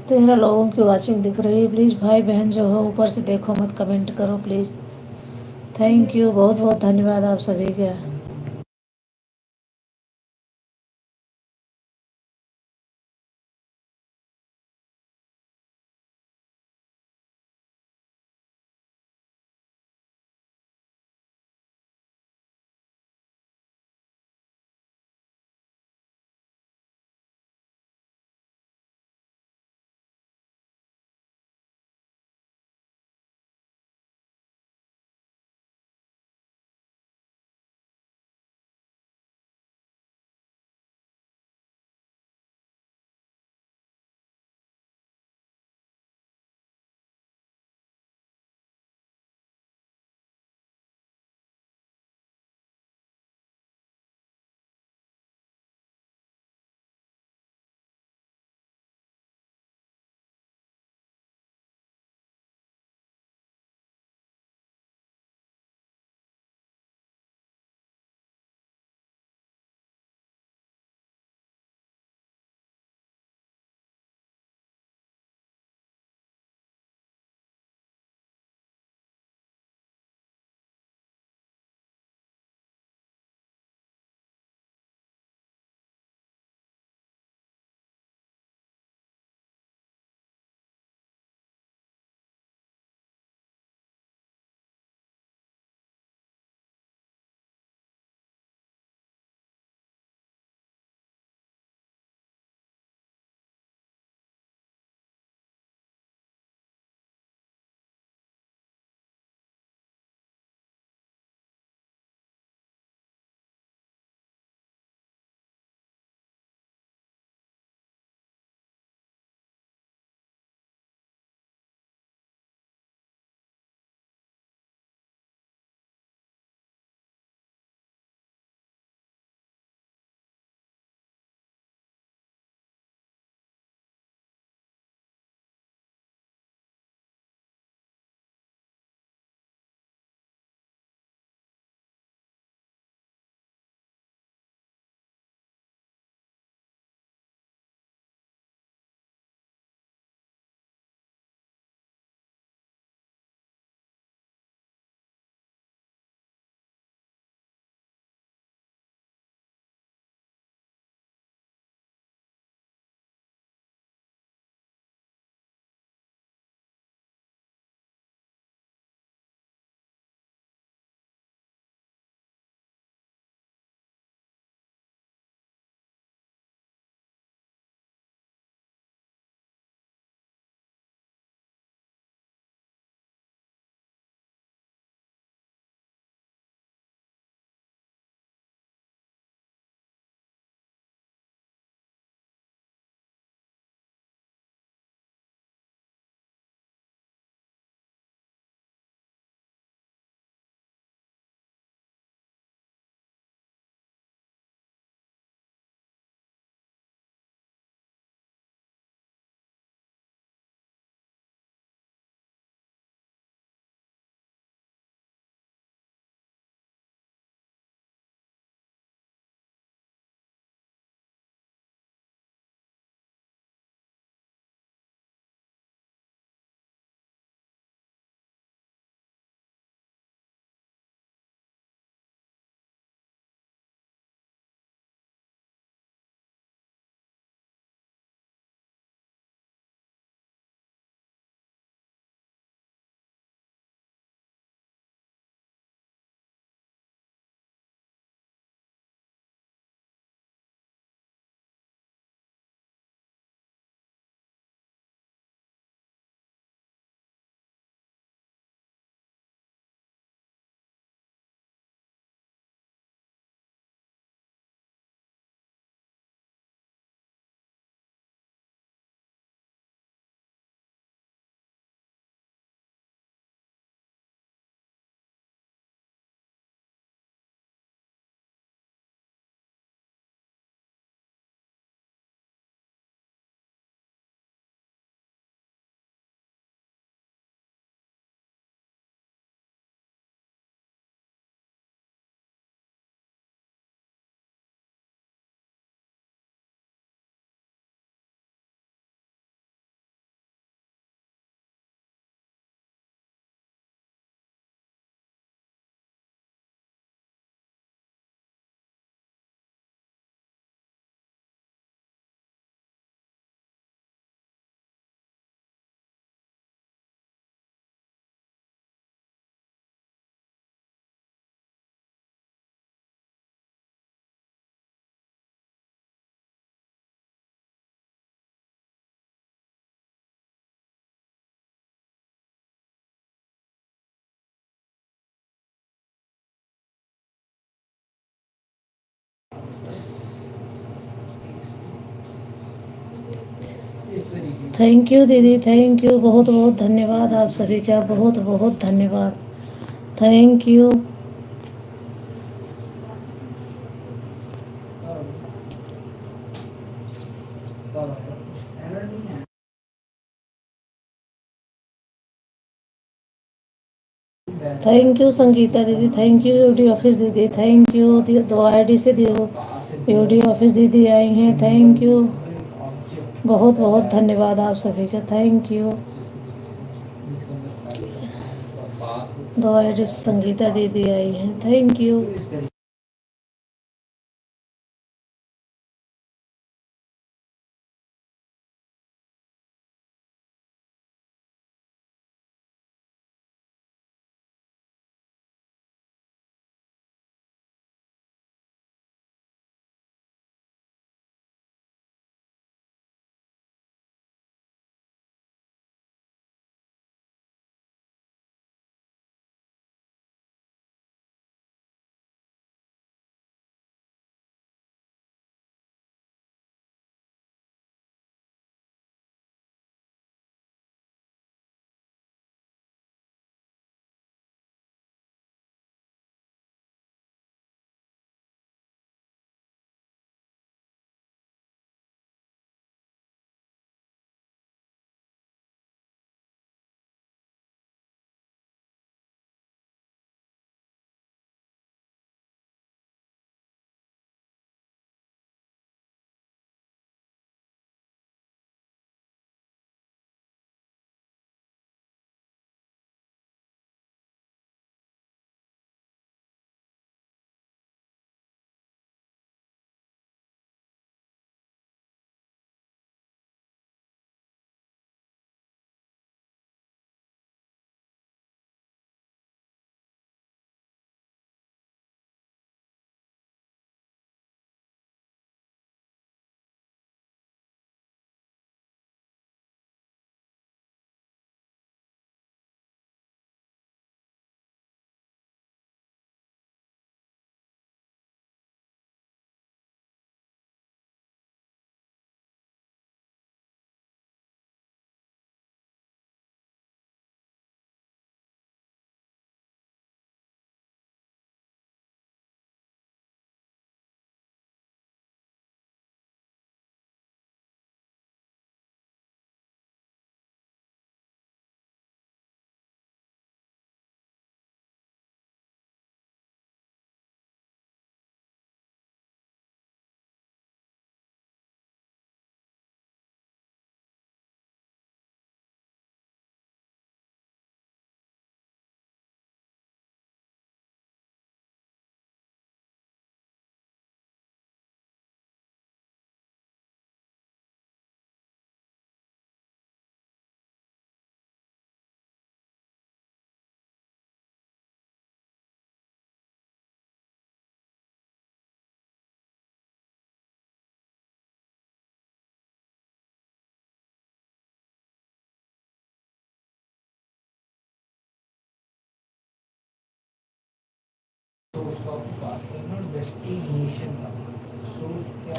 13 लोगों की वॉचिंग दिख रही है। प्लीज़ भाई बहन जो हो ऊपर से देखो मत, कमेंट करो प्लीज़। थैंक यू, बहुत बहुत धन्यवाद आप सभी का। थैंक यू दीदी, थैंक यू, बहुत बहुत धन्यवाद आप सभी का, बहुत बहुत धन्यवाद। Thank you. Thank you Sangeeta दीदी, थैंक यू यूडी ऑफिस दीदी, थैंक यू। दो आईडी से दियो यूडी ऑफिस दीदी आई हैं, थैंक यू, बहुत बहुत धन्यवाद आप सभी का, थैंक यू। दो आईडी से संगीता दीदी आई हैं, थैंक यू।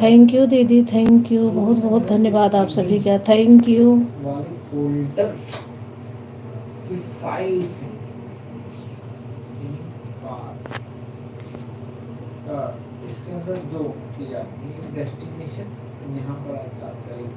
थैंक यू दीदी, थैंक यू, बहुत बहुत धन्यवाद आप सभी का, थैंक यू। फोल्डर की फाइल से इसके अंदर दो चीज़, डेस्टिनेशन यहाँ पर आता है।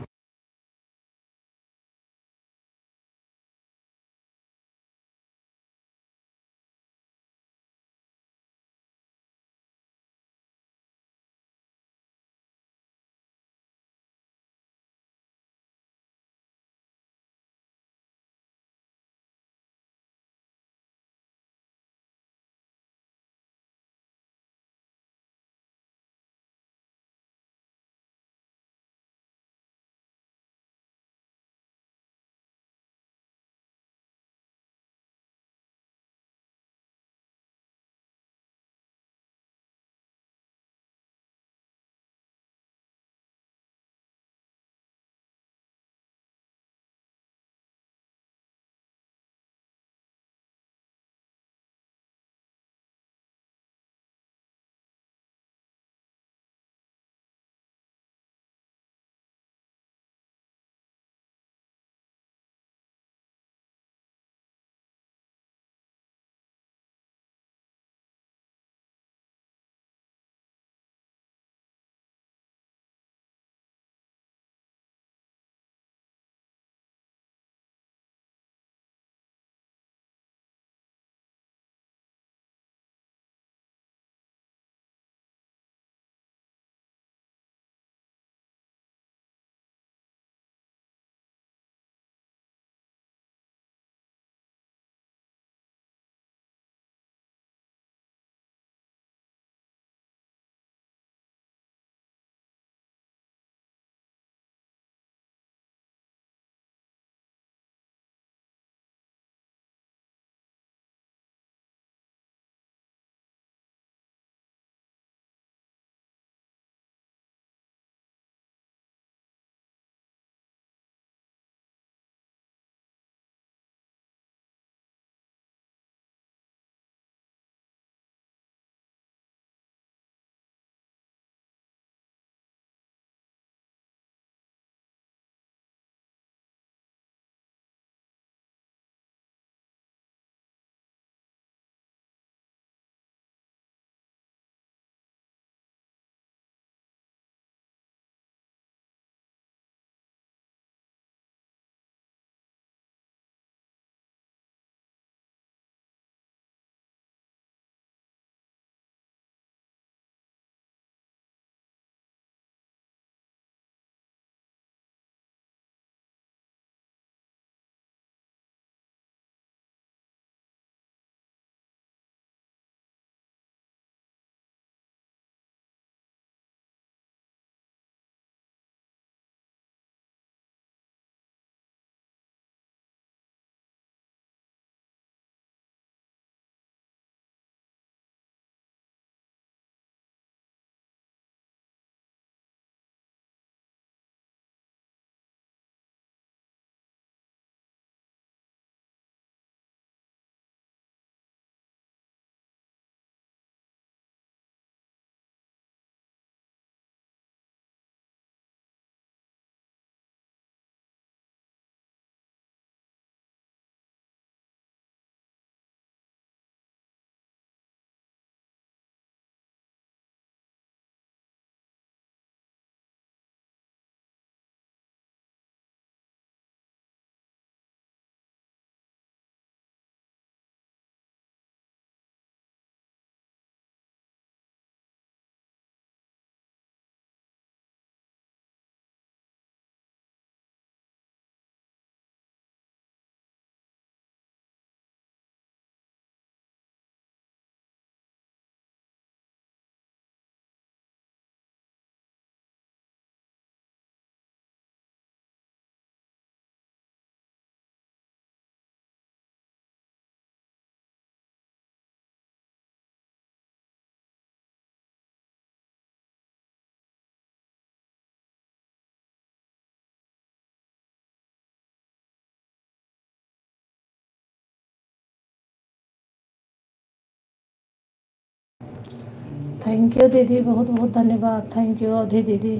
थैंक यू दीदी, बहुत बहुत धन्यवाद। थैंक यू अवधि दीदी।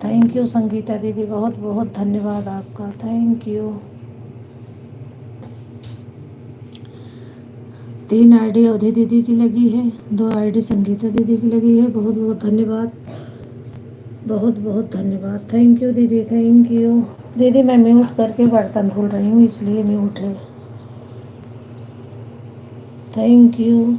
थैंक यू संगीता दीदी, बहुत बहुत धन्यवाद आपका। Thank you. 3 आईडी अवधि दीदी की लगी है, 2 आईडी संगीता दीदी की लगी है। बहुत बहुत धन्यवाद, बहुत बहुत धन्यवाद। थैंक यू दीदी, थैंक यू। दीदी मैं म्यूट करके बर्तन धुल रही हूँ, इसलिए म्यूट है। Thank you.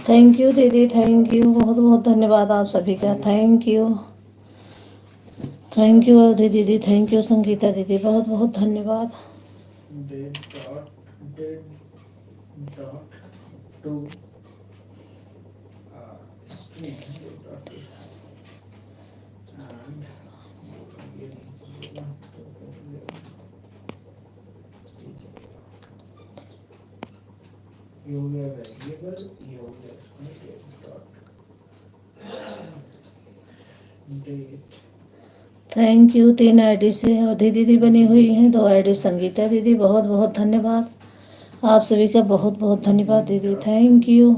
थैंक यू दीदी, थैंक यू, बहुत बहुत धन्यवाद आप सभी का, थैंक यू। थैंक यू अवधि दीदी, थैंक यू संगीता दीदी, बहुत बहुत धन्यवाद। Thank you. 3 आईडी से अवधि दीदी बनी हुई हैं, 2 आईडी संगीता दीदी, बहुत बहुत धन्यवाद। आप सभी का बहुत बहुत धन्यवाद दीदी, थैंक यू।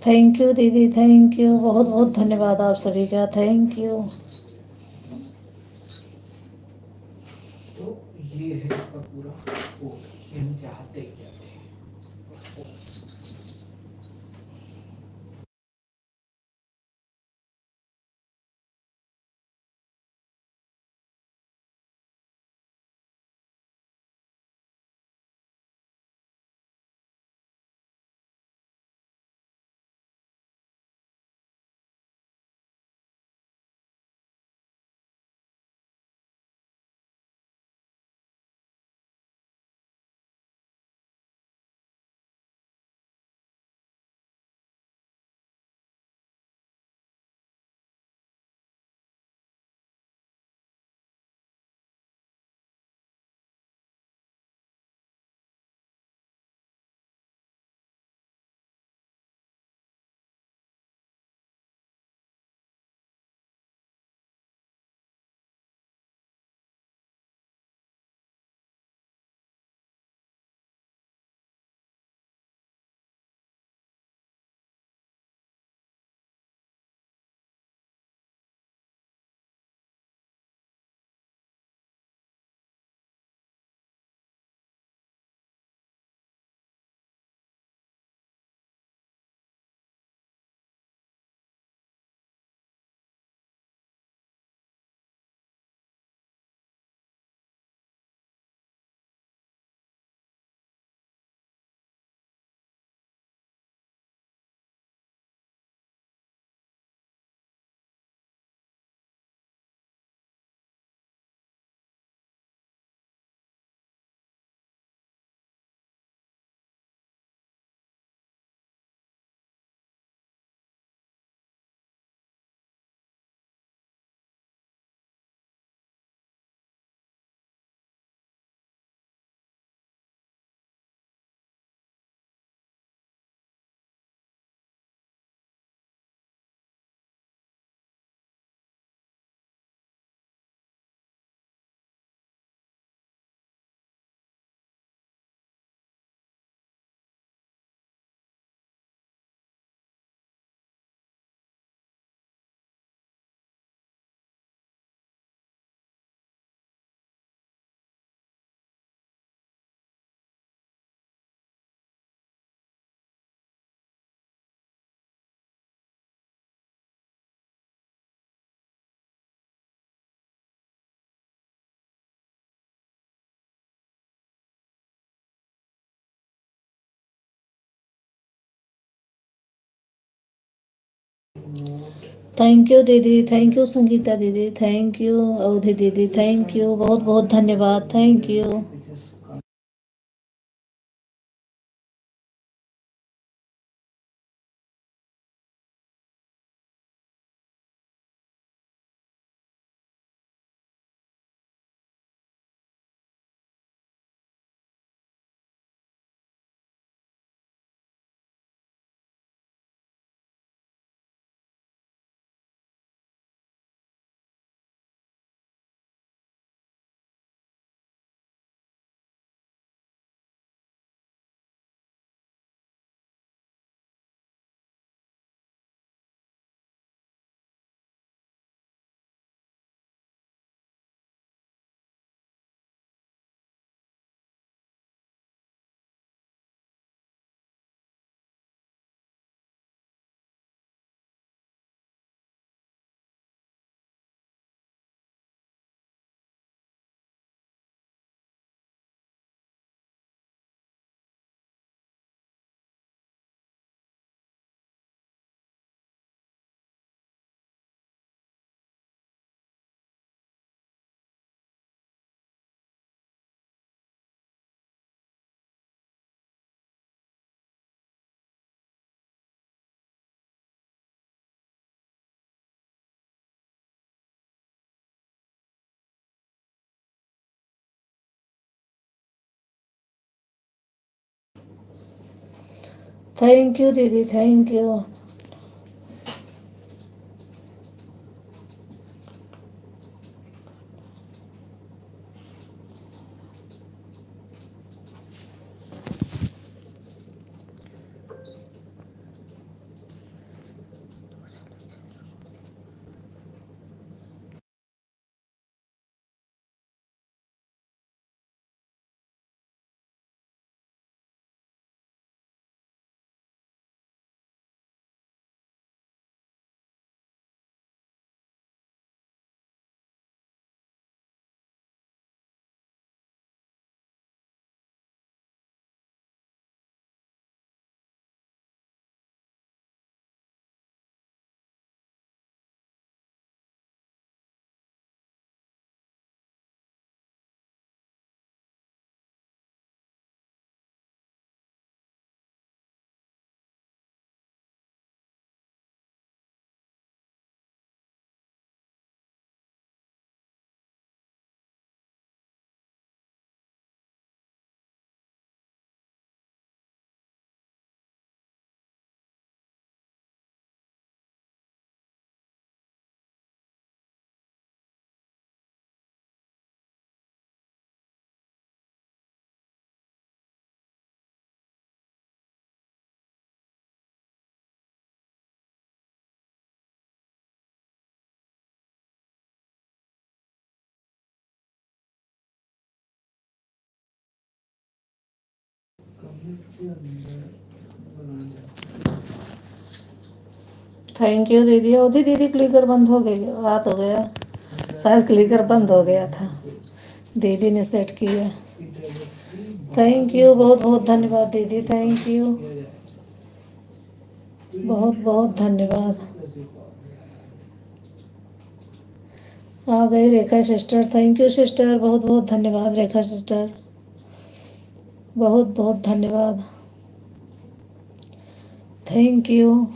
थैंक यू दीदी, थैंक यू, बहुत बहुत धन्यवाद आप सभी का, थैंक यू। थैंक यू दीदी, थैंक यू संगीता दीदी, थैंक यू अवधि दीदी, थैंक यू, बहुत बहुत धन्यवाद, थैंक यू। थैंक यू दीदी, थैंक यू। थैंक यू दीदी, अवधि दीदी क्लिकर बंद हो गई, बात हो गया, शायद क्लिकर बंद हो गया था, दीदी ने सेट किया। थैंक यू, बहुत बहुत धन्यवाद दीदी, थैंक यू, बहुत बहुत धन्यवाद। आ गई रेखा सिस्टर, थैंक यू सिस्टर, बहुत बहुत धन्यवाद रेखा सिस्टर, बहुत बहुत धन्यवाद, थैंक यू।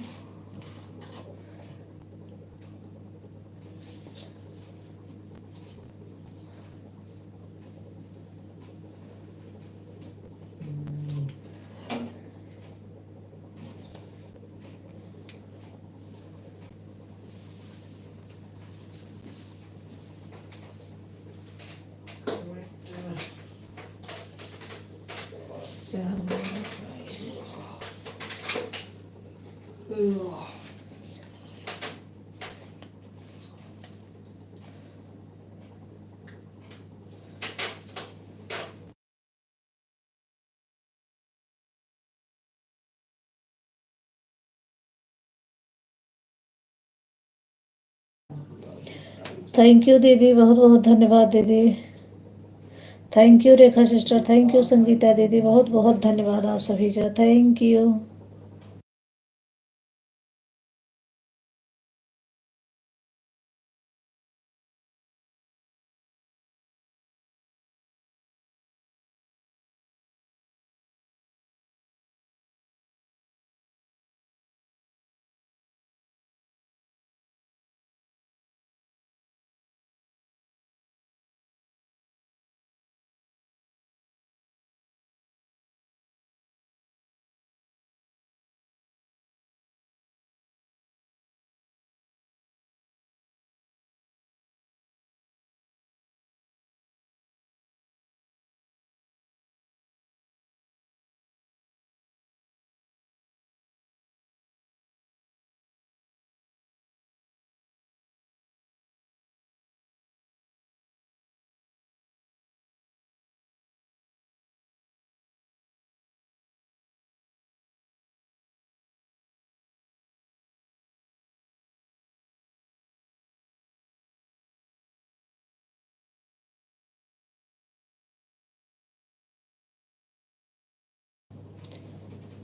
थैंक यू दीदी, बहुत बहुत धन्यवाद दीदी, thank you Rekha sister, thank you Sangeeta दीदी, बहुत बहुत धन्यवाद आप सभी का, थैंक यू।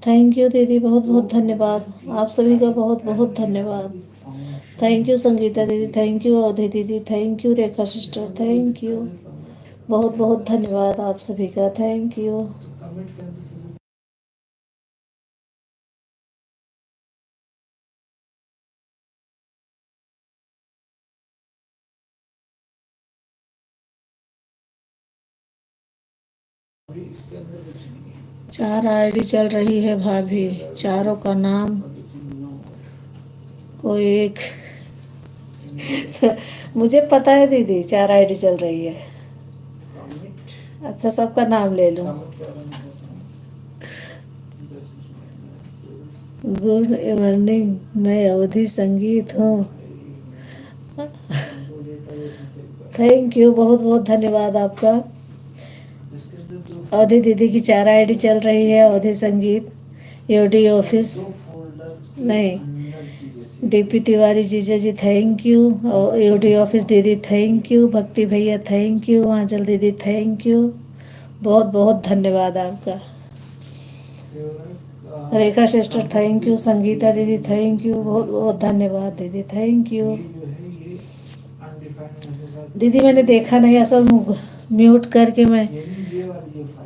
थैंक यू दीदी, बहुत बहुत धन्यवाद। आप सभी का बहुत बहुत धन्यवाद। थैंक यू संगीता दीदी, थैंक यू अवधि दीदी, thank you Rekha sister, thank you. बहुत बहुत धन्यवाद आप सभी का, थैंक यू। 4 आईडी चल रही है भाभी, चारों का नाम कोई एक मुझे पता है दीदी, 4 आईडी चल रही है। अच्छा, सबका नाम ले लूं। गुड इवनिंग, मैं अवधि संगीत हूँ। थैंक यू, बहुत बहुत धन्यवाद आपका। अवधि दीदी की 4 आईडी चल रही है, अवधि संगीत, यूडी ऑफिस, नहीं, डीपी तिवारी जीजा जी थैंक यू, और यूडी ऑफिस दीदी थैंक यू, भक्ति भैया थैंक यू, आंचल दीदी थैंक यू, बहुत बहुत धन्यवाद आपका। रेखा सिस्टर थैंक यू, संगीता दीदी थैंक यू, बहुत बहुत धन्यवाद दीदी, थैंक यू। दीदी मैंने देखा नहीं, असल म्यूट करके मैं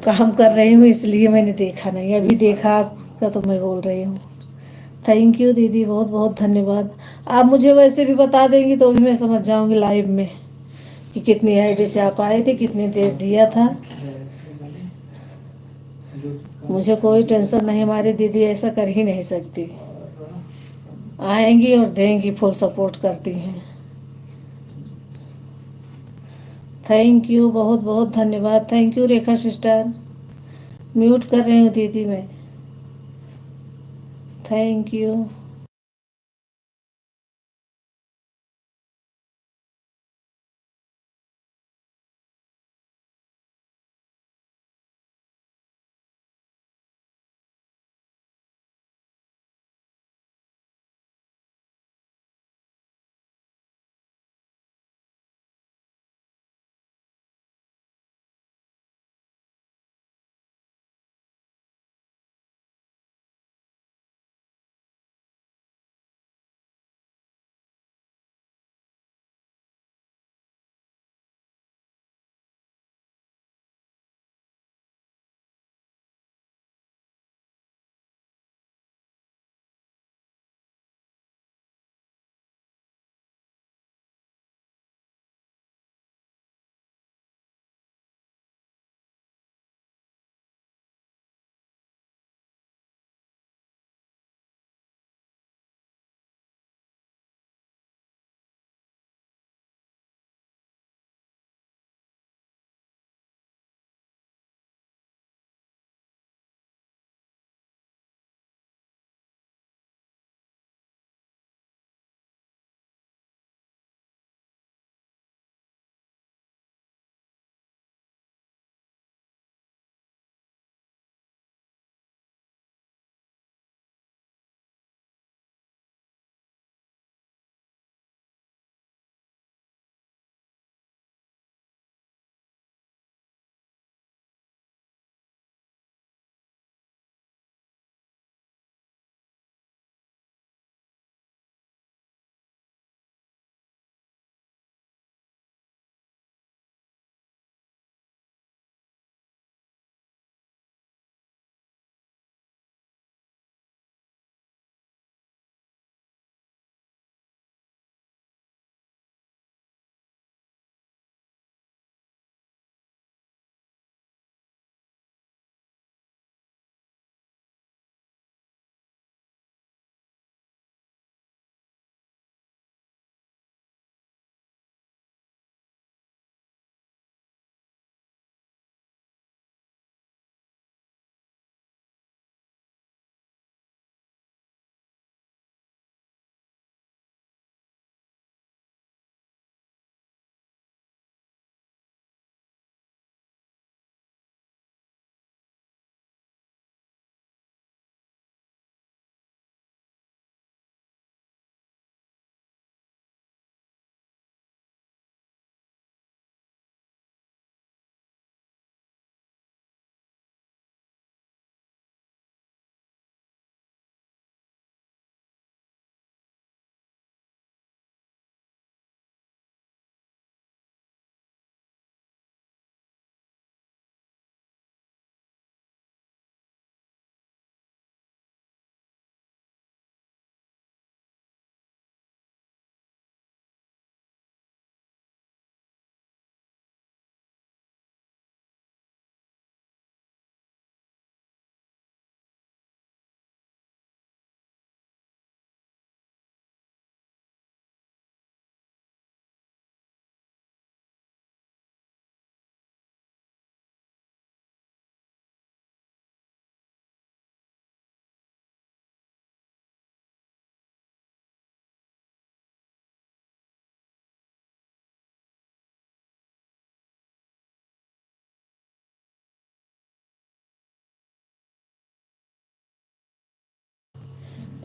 काम कर रही हूँ, इसलिए मैंने देखा नहीं, अभी देखा आपका तो मैं बोल रही हूँ। थैंक यू दीदी, बहुत बहुत धन्यवाद। आप मुझे वैसे भी बता देंगी तो भी मैं समझ जाऊंगी लाइव में कि कितनी आईडी से आप आए थे, कितनी देर दिया था। मुझे कोई टेंशन नहीं, हमारी दीदी ऐसा कर ही नहीं सकती, आएंगी और देंगी, फुल सपोर्ट करती हैं। थैंक यू, बहुत बहुत धन्यवाद, thank you Rekha sister. Mute कर रही हूँ दीदी मैं। Thank you.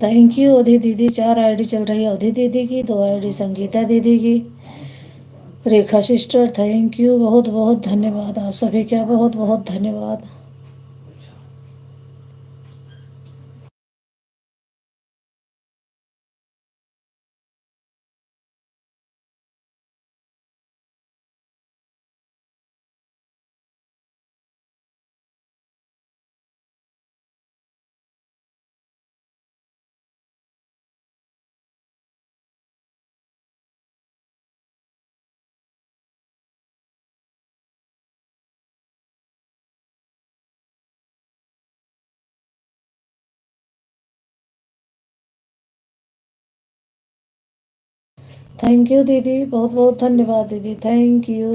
थैंक यू अवधि दीदी। 4 आईडी चल रही है अवधि दीदी की, 2 आईडी संगीता दीदी की। रेखा सिस्टर थैंक यू, बहुत बहुत धन्यवाद आप सभी का, बहुत बहुत धन्यवाद। थैंक यू दीदी, बहुत बहुत धन्यवाद दीदी, थैंक यू।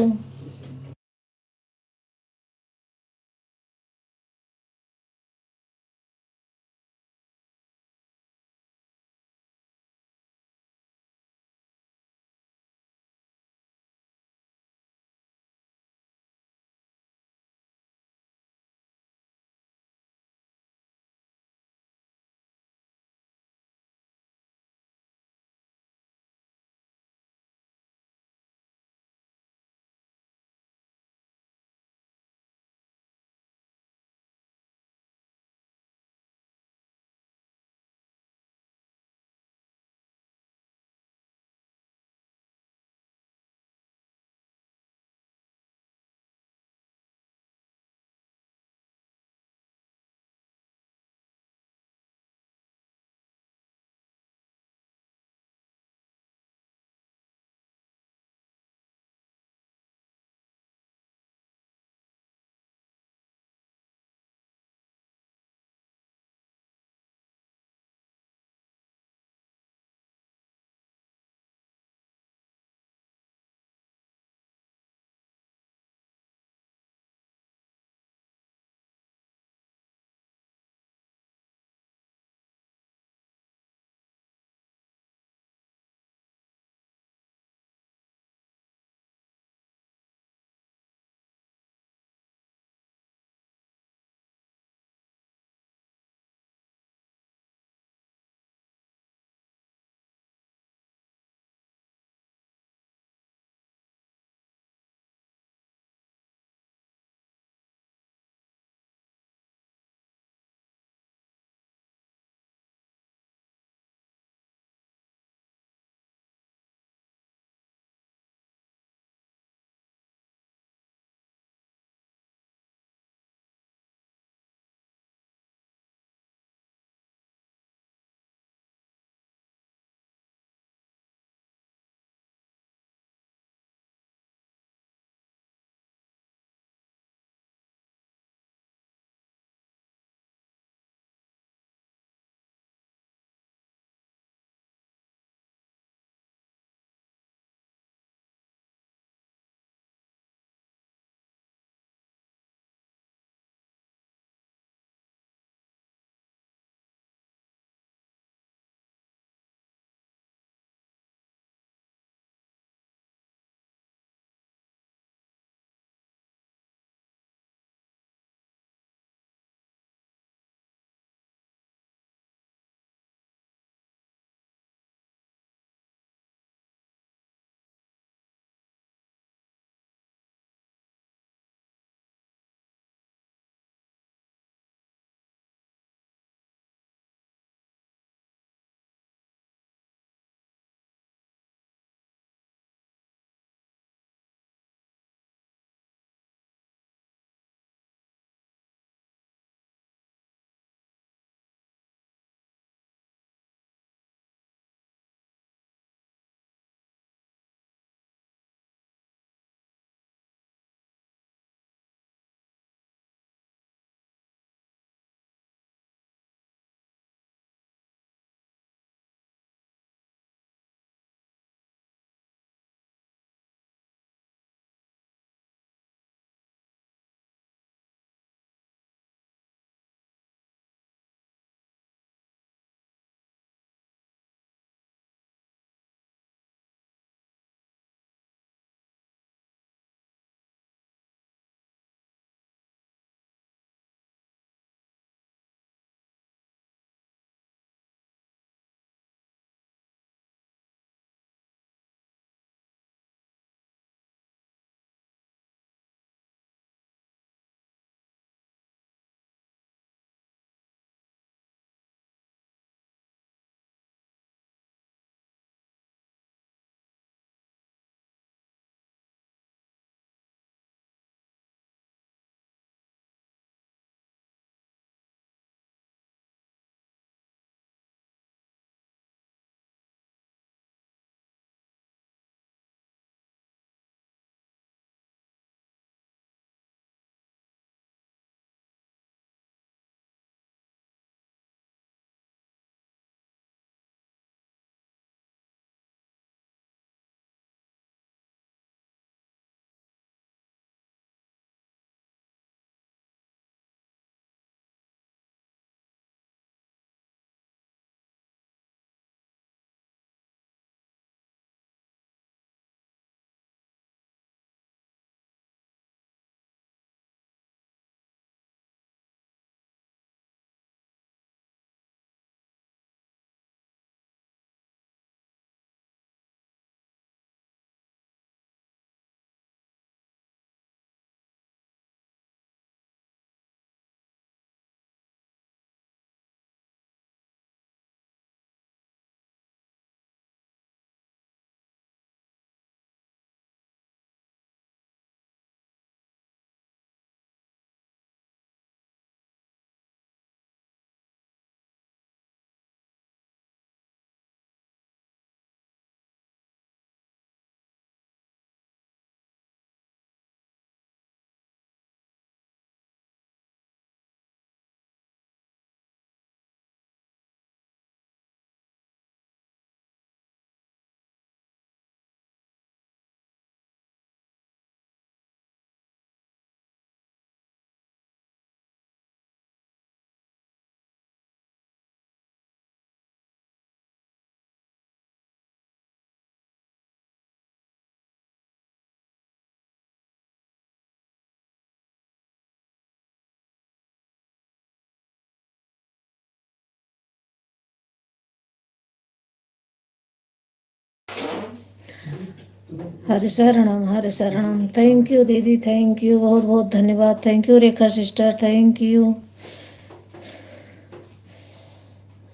हरे शरणम। थैंक यू दीदी, थैंक यू, बहुत बहुत धन्यवाद। Thank you Rekha sister, thank you.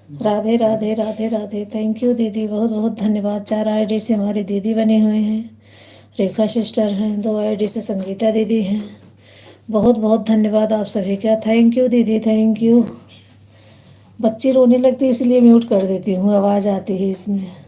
Radhe Radhe Radhe Radhe. Thank you दीदी, बहुत बहुत धन्यवाद। 4 आईडी से हमारी दीदी बनी हुई हैं। रेखा सिस्टर हैं, 2 आईडी से संगीता दीदी हैं। बहुत बहुत धन्यवाद आप सभी का। थैंक यू दीदी, थैंक यू। बच्ची रोने लगती है इसलिए म्यूट कर देती हूँ, आवाज़ आती है इसमें।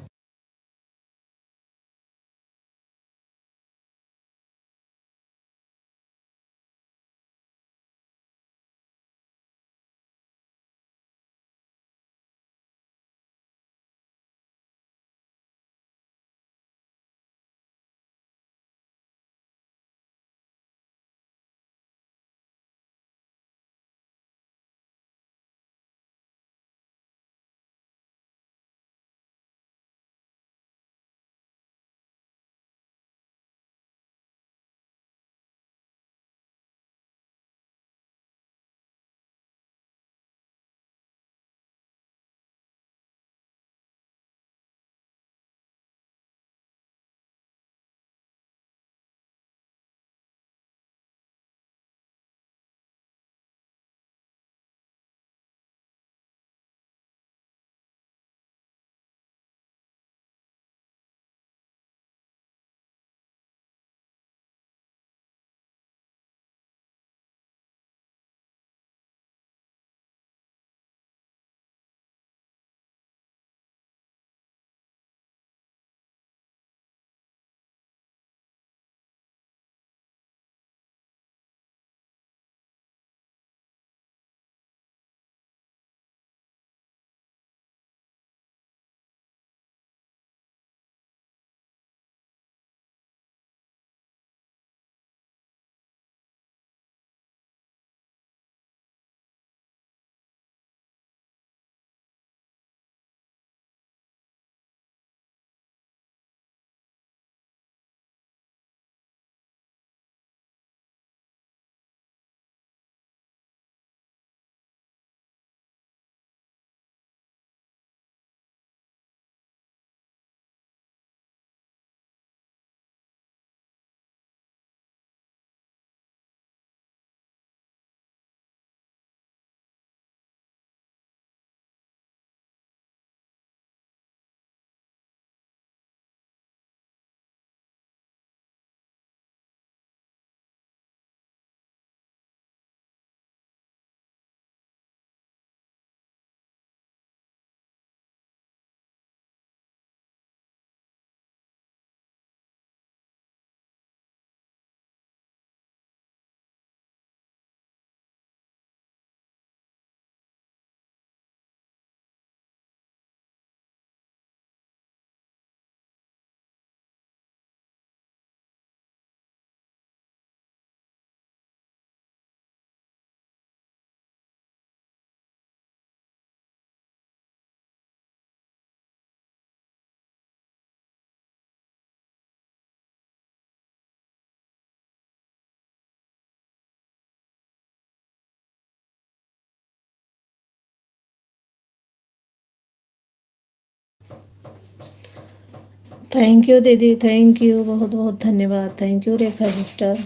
थैंक यू दीदी, थैंक यू, बहुत बहुत धन्यवाद। Thank you Rekha sister.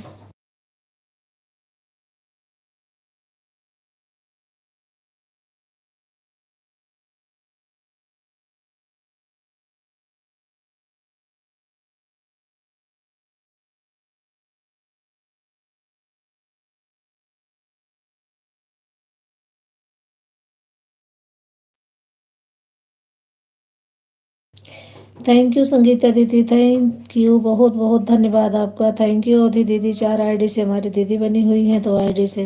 Thank you Sangeeta दीदी, थैंक यू, बहुत बहुत धन्यवाद आपका। थैंक यू अवधि दीदी, 4 आईडी से हमारी दीदी बनी हुई हैं। 2 आईडी से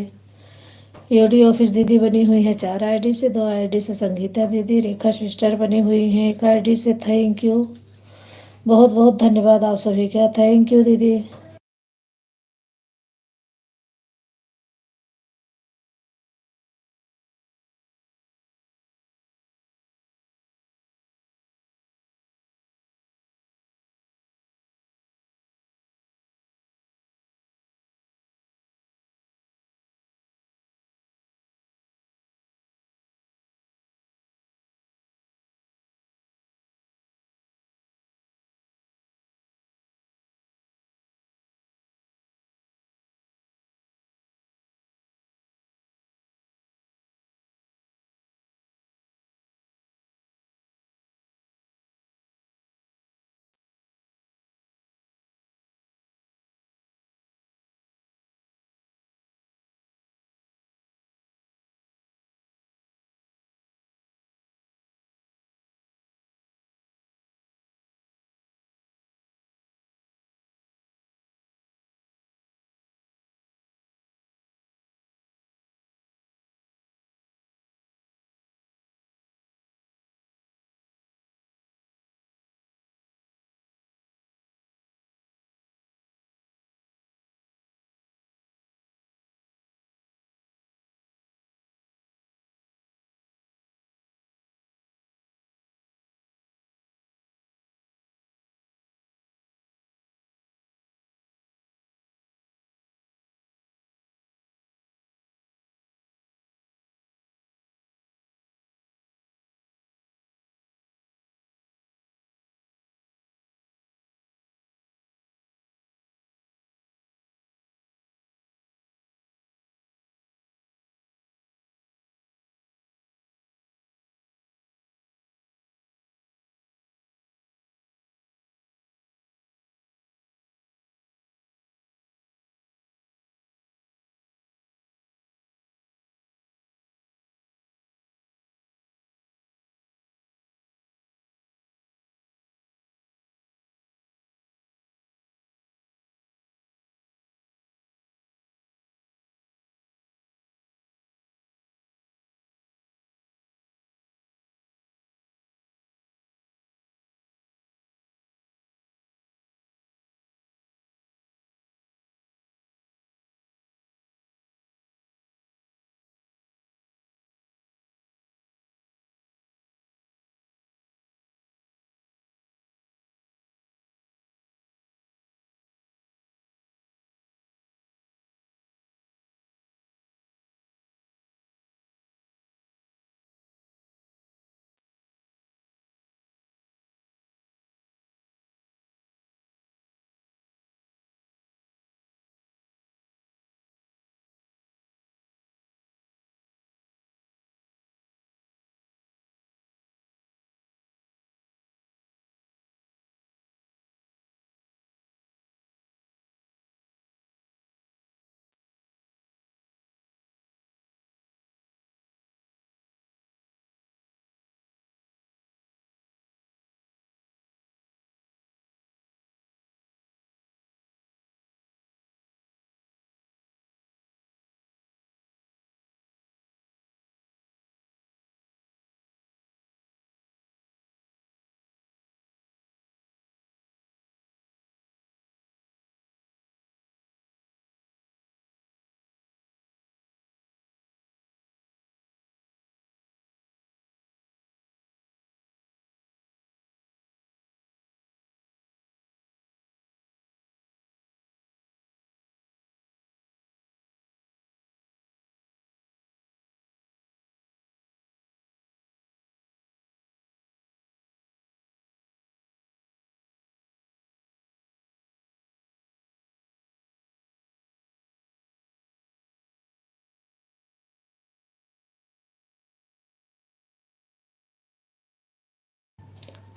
योडी ऑफिस दीदी बनी हुई है। 4 आईडी से 2 आईडी से संगीता दीदी, रेखा सिस्टर बनी हुई हैं 1 आईडी से। थैंक यू, बहुत बहुत धन्यवाद आप सभी का। थैंक यू दीदी।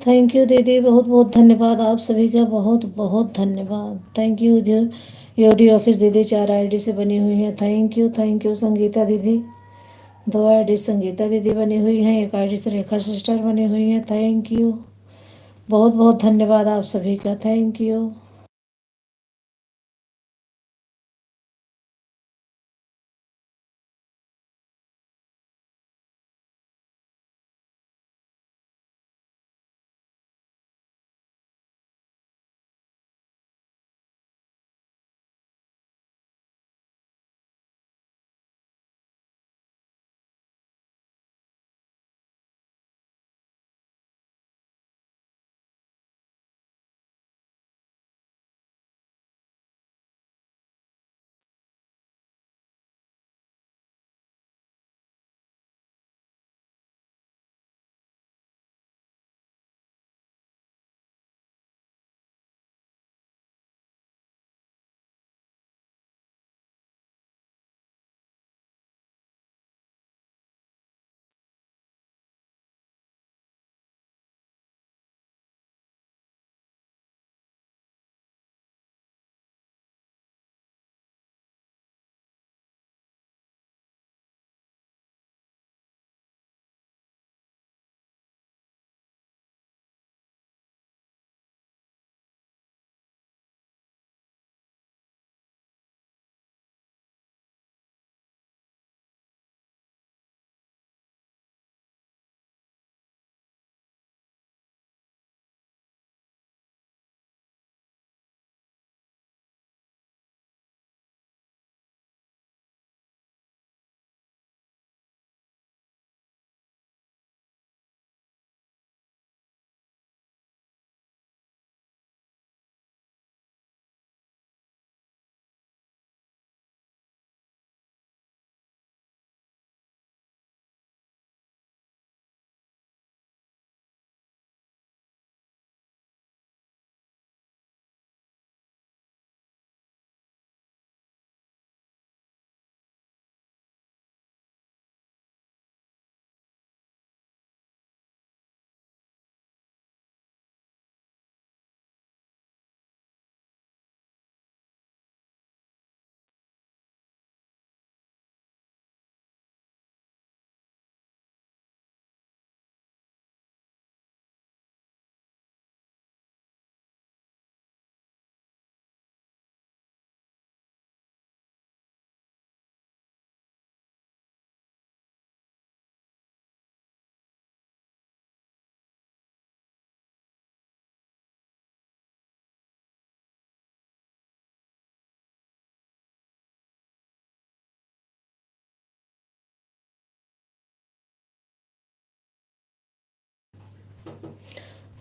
थैंक यू दीदी, बहुत बहुत धन्यवाद आप सभी का, बहुत बहुत धन्यवाद। थैंक यू यूडी ऑफिस दीदी 4 आईडी से बनी हुई है। थैंक यू संगीता दीदी, 2 आईडी संगीता दीदी बनी हुई हैं, 1 आईडी से रेखा सिस्टर बनी हुई हैं। थैंक यू, बहुत बहुत धन्यवाद आप सभी का। Thank you.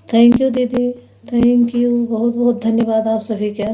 थैंक यू दीदी, थैंक यू, बहुत बहुत धन्यवाद आप सभी का।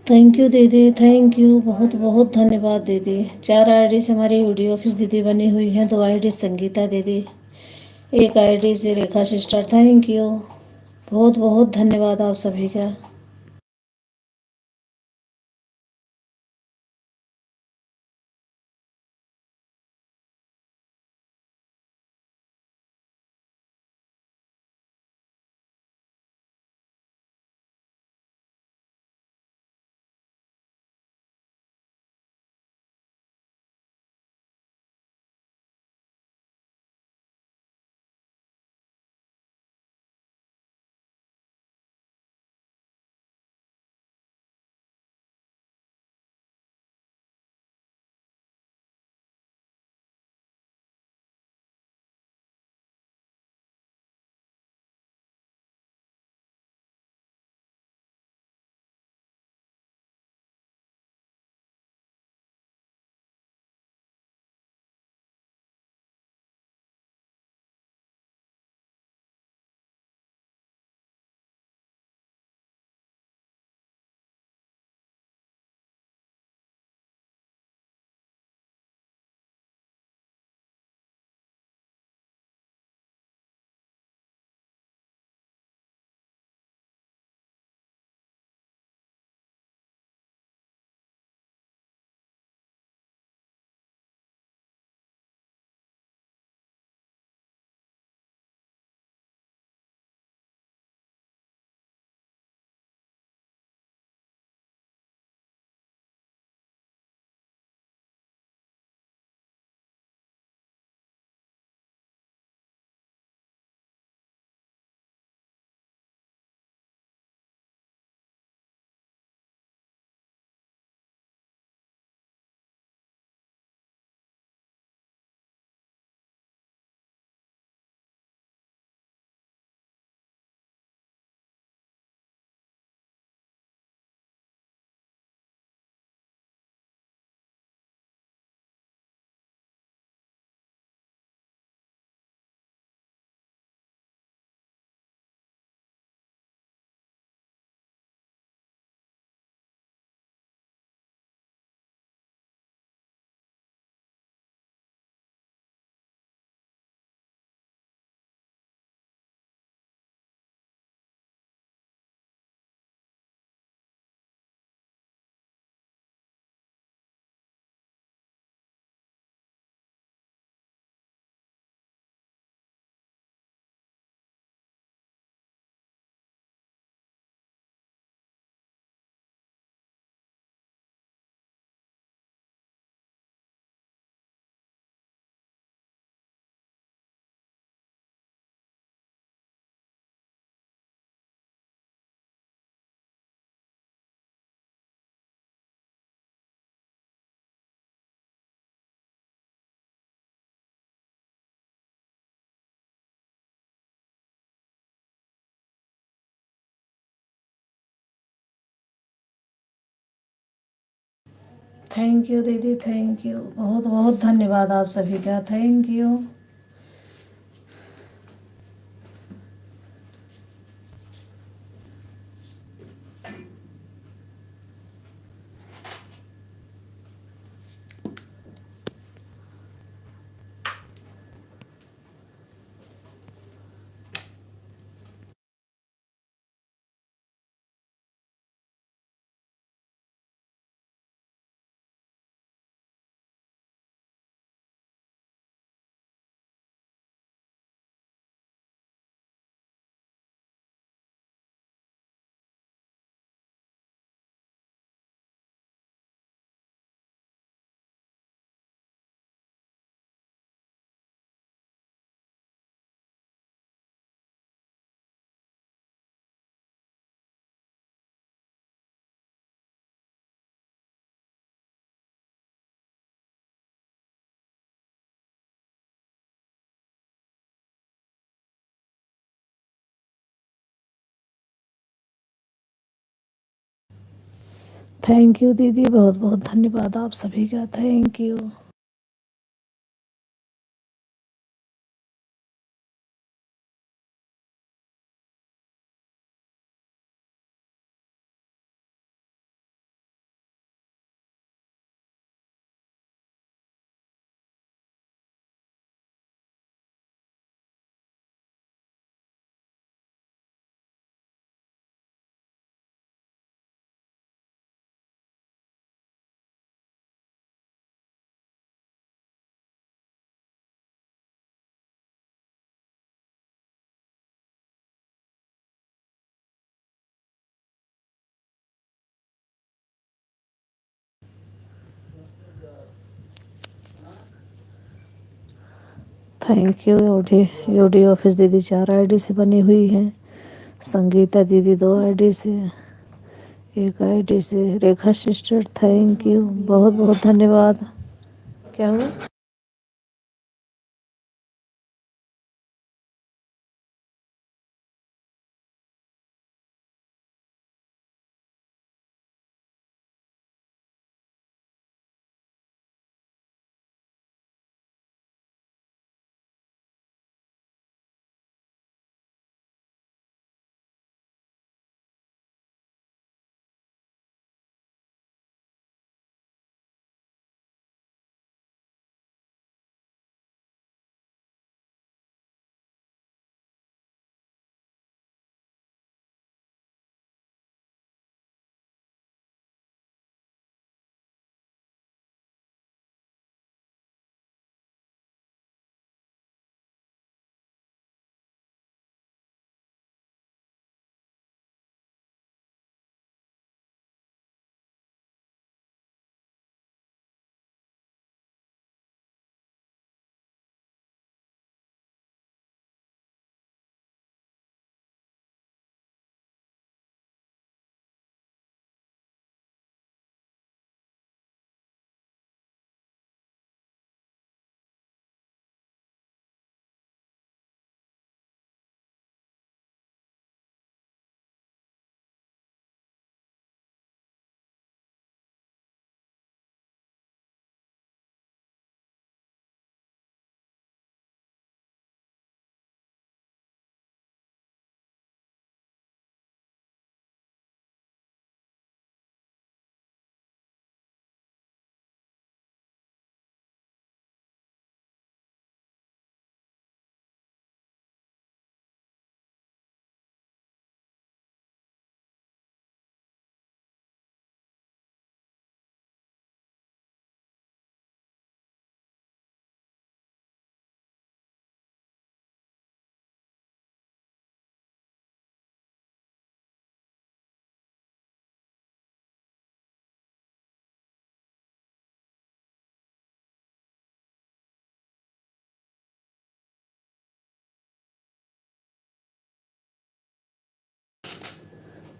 थैंक यू दीदी, थैंक यू, बहुत बहुत धन्यवाद दीदी। 4 आईडी से हमारी वीडियो ऑफिस दीदी बनी हुई हैं। 2 आईडी संगीता दीदी, 1 आईडी से रेखा सिस्टर। थैंक यू, बहुत बहुत धन्यवाद आप सभी का। थैंक यू दीदी, थैंक यू, बहुत बहुत धन्यवाद आप सभी का। Thank you. थैंक यू दीदी, बहुत बहुत धन्यवाद आप सभी का। Thank you. Thank you. UD office दीदी 4 आईडी से बनी हुई है। संगीता दीदी 2 आईडी से, 1 आईडी से। रेखा सिस्टर थैंक यू, बहुत बहुत धन्यवाद। क्या हुआ?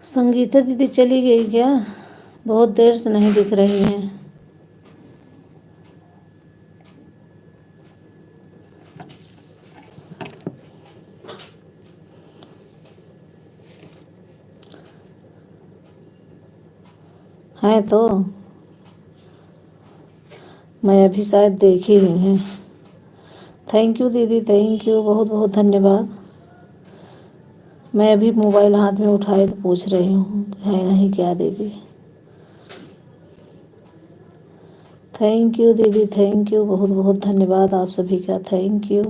संगीता दीदी चली गई क्या? बहुत देर से नहीं दिख रही हैं। हैं तो मैं अभी शायद देखी ही हैं। थैंक यू दीदी, थैंक यू, बहुत बहुत धन्यवाद। मैं अभी मोबाइल हाथ में उठाए तो पूछ रही हूँ है नहीं क्या दीदी। थैंक यू दीदी, थैंक यू, बहुत बहुत धन्यवाद आप सभी का। Thank you.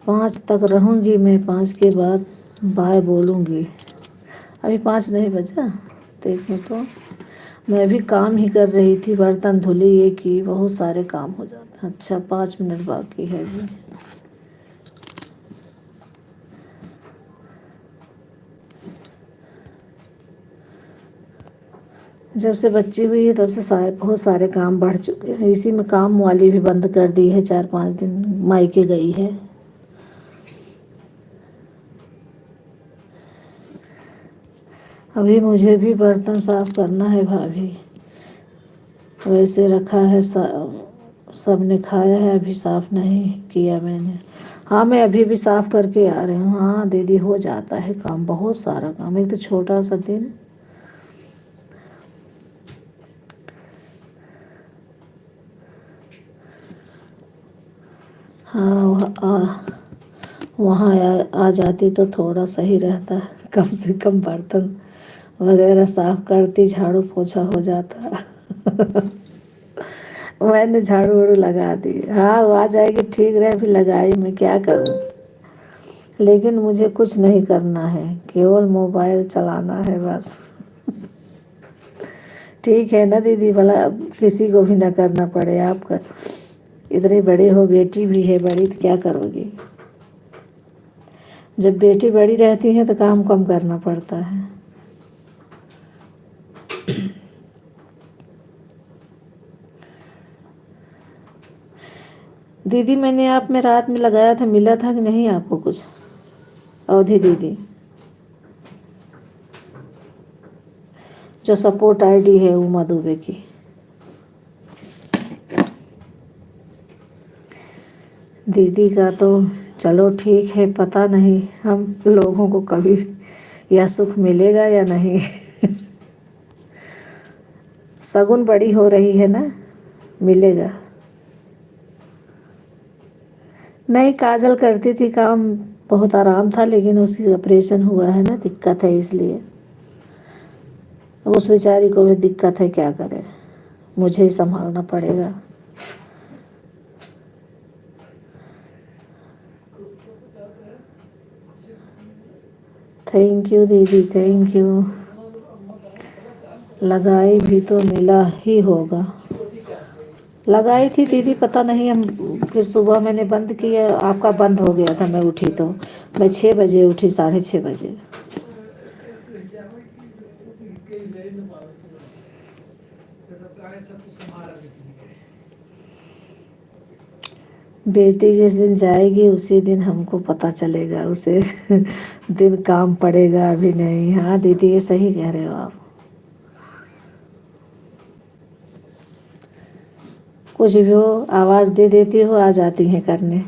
5 तक रहूँगी मैं, 5 के बाद बाय बोलूँगी। अभी 5 नहीं बजा, देखो तो मैं भी काम ही कर रही थी, बर्तन धुली ये की, बहुत सारे काम हो जाते हैं। अच्छा 5 मिनट बाकी है अभी। जब से बच्ची हुई है तब से बहुत सारे काम बढ़ चुके हैं। इसी में काम वाली भी बंद कर दी है, 4-5 दिन मायके गई है। अभी मुझे भी बर्तन साफ करना है भाभी। वैसे रखा है, सब ने खाया है, अभी साफ नहीं किया मैंने। हाँ मैं अभी भी साफ करके आ रही हूँ। हाँ दीदी हो जाता है काम, बहुत सारा काम, एक तो छोटा सा दिन। हाँ वहाँ आ जाती तो थोड़ा सही रहता, कम से कम बर्तन वगैरह साफ करती, झाड़ू पोछा हो जाता। मैंने झाड़ू वाड़ू लगा दी। हाँ वो आ जाएगी, ठीक रहे, फिर लगाई मैं क्या करूँ। लेकिन मुझे कुछ नहीं करना है, केवल मोबाइल चलाना है बस। ठीक है ना दीदी, भला अब किसी को भी ना करना पड़े। आपका इतने बड़े हो, बेटी भी है बड़ी, तो क्या करोगी। जब बेटी बड़ी रहती है तो काम कम करना पड़ता है। दीदी मैंने आप में रात में लगाया था, मिला था कि नहीं आपको कुछ? अवधि दीदी, जो सपोर्ट आईडी है उमा दुबे की। दीदी का तो चलो ठीक है, पता नहीं हम लोगों को कभी यह सुख मिलेगा या नहीं। शगुन बड़ी हो रही है ना, मिलेगा। नहीं, काजल करती थी काम, बहुत आराम था, लेकिन उसकी ऑपरेशन हुआ है ना, दिक्कत है, इसलिए अब उस बेचारी को भी दिक्कत है, क्या करे, मुझे ही संभालना पड़ेगा। थैंक यू दीदी, थैंक यू। लगाई भी तो मिला ही होगा। लगाई थी दीदी, पता नहीं, हम फिर सुबह मैंने बंद किया, आपका बंद हो गया था, मैं उठी तो मैं 6 बजे उठी, 6:30 बजे। बेटी जिस दिन जाएगी उसी दिन हमको पता चलेगा, उसे दिन काम पड़ेगा, अभी नहीं। हाँ दीदी, ये सही कह रहे हो आप। कुछ भी हो, आवाज़ दे देती हो, आ जाती हैं करने।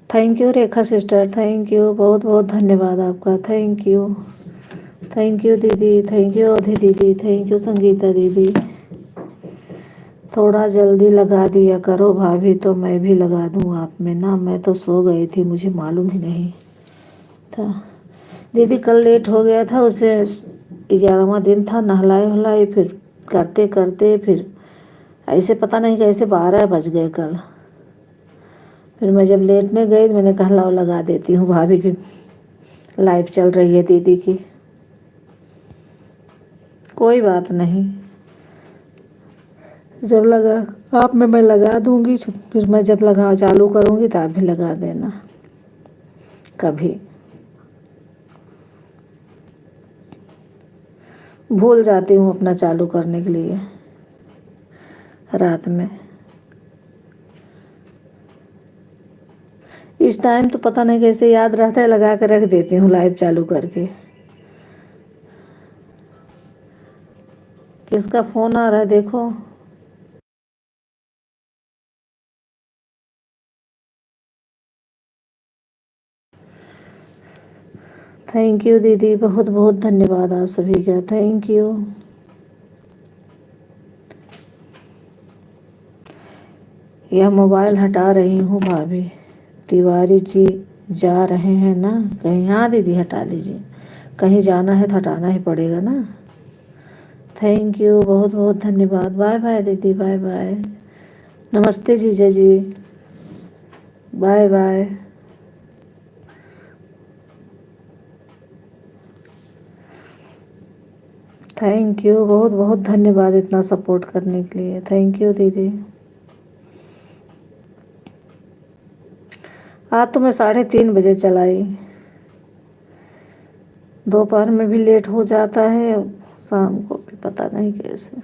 Thank you Rekha sister, thank you, बहुत बहुत धन्यवाद आपका, थैंक यू। थैंक यू दीदी, थैंक यू अवधि दीदी, थैंक यू संगीता दीदी। थोड़ा जल्दी लगा दिया करो भाभी, तो मैं भी लगा दूँ आप में ना। मैं तो सो गई थी, मुझे मालूम ही नहीं था। दीदी कल लेट हो गया था, उसे 11वां दिन था, नहलाए वहलाए, फिर करते करते फिर ऐसे पता नहीं कैसे 12 बज गए कल। फिर मैं जब लेटने गई तो मैंने कहा लाओ लगा देती हूँ, भाभी की लाइव चल रही है दीदी की। कोई बात नहीं, जब लगा आप में मैं लगा दूँगी, फिर मैं जब लगा चालू करूँगी तो आप भी लगा देना कभी। भूल जाती हूँ अपना चालू करने के लिए रात में। इस टाइम तो पता नहीं कैसे याद रहता है, लगा कर रख देती हूँ लाइव चालू करके। किसका फ़ोन आ रहा है देखो। थैंक यू दीदी, बहुत बहुत धन्यवाद आप सभी का, थैंक यू। यह मोबाइल हटा रही हूँ भाभी, तिवारी जी जा रहे हैं ना कहीं? हाँ दीदी हटा लीजिए, कहीं जाना है तो हटाना ही पड़ेगा ना। थैंक यू, बहुत बहुत धन्यवाद। बाय बाय दीदी, बाय बाय। नमस्ते जीजा जी, बाय बाय। थैंक यू, बहुत बहुत धन्यवाद इतना सपोर्ट करने के लिए, थैंक यू दीदी। आज तो मैं 3:30 बजे चलाई, दोपहर में भी लेट हो जाता है, शाम को भी पता नहीं कैसे।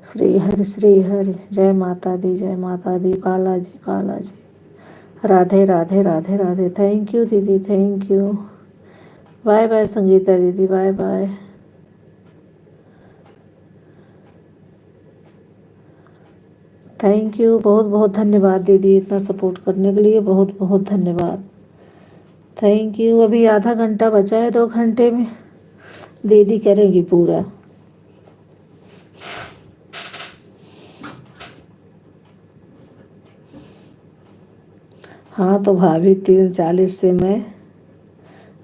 श्री हरि, जय माता दी, जय माता दी, बालाजी बालाजी। राधे राधे राधे राधे। थैंक यू दीदी, thank you. Bye bye Sangeeta दीदी, बाय बाय। थैंक यू, बहुत बहुत धन्यवाद दीदी इतना सपोर्ट करने के लिए, बहुत बहुत धन्यवाद, थैंक यू। अभी आधा घंटा बचा है, 2 घंटे में दीदी करेगी पूरा। हाँ तो भाभी 3:40 से मैं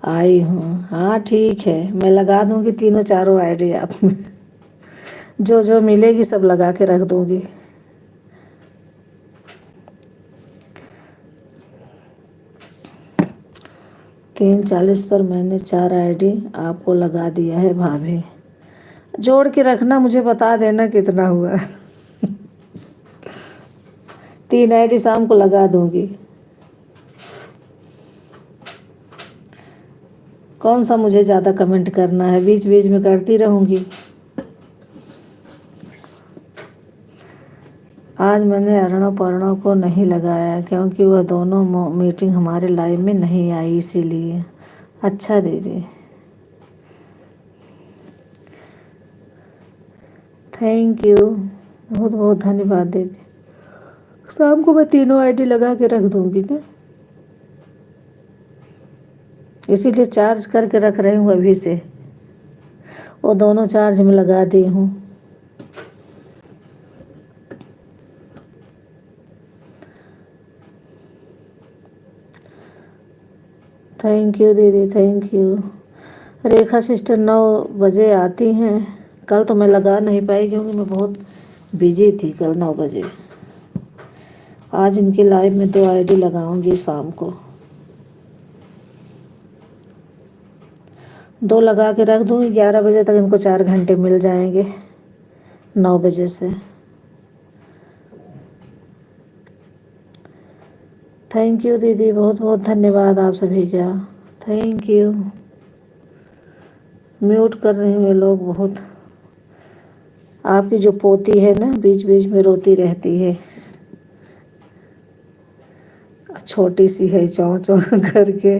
आई हूँ। हाँ ठीक है, मैं लगा दूँगी तीनों चारों आईडी आप में। जो जो मिलेगी सब लगा के रख दूँगी। तीन 40 पर मैंने 4 आईडी आपको लगा दिया है भाभी। जोड़ के रखना, मुझे बता देना कितना हुआ। 3 आईडी शाम को लगा दूँगी। कौन सा मुझे ज़्यादा कमेंट करना है, बीच बीच में करती रहूँगी। आज मैंने अर्णव पर्णव को नहीं लगाया क्योंकि वह दोनों मीटिंग हमारे लाइव में नहीं आई, इसीलिए। अच्छा दीदी, थैंक यू, बहुत बहुत धन्यवाद दीदी। शाम को मैं तीनों आईडी लगा के रख दूँगी ना, इसीलिए चार्ज करके रख रही हूँ अभी से। वो दोनों चार्ज में लगा दी हूँ। थैंक यू दीदी, थैंक यू। रेखा सिस्टर 9 बजे आती हैं। कल तो मैं लगा नहीं पाई क्योंकि मैं बहुत बिजी थी कल 9 बजे। आज इनकी लाइव में 2 आईडी लगाऊंगी शाम को। 2 लगा के रख दूँगी, 11 बजे तक इनको 4 घंटे मिल जाएंगे 9 बजे से। थैंक यू दीदी, बहुत बहुत धन्यवाद आप सभी का, थैंक यू। म्यूट कर रही हूँ, ये लोग बहुत। आपकी जो पोती है ना, बीच बीच में रोती रहती है, छोटी सी है, चौं चौं करके।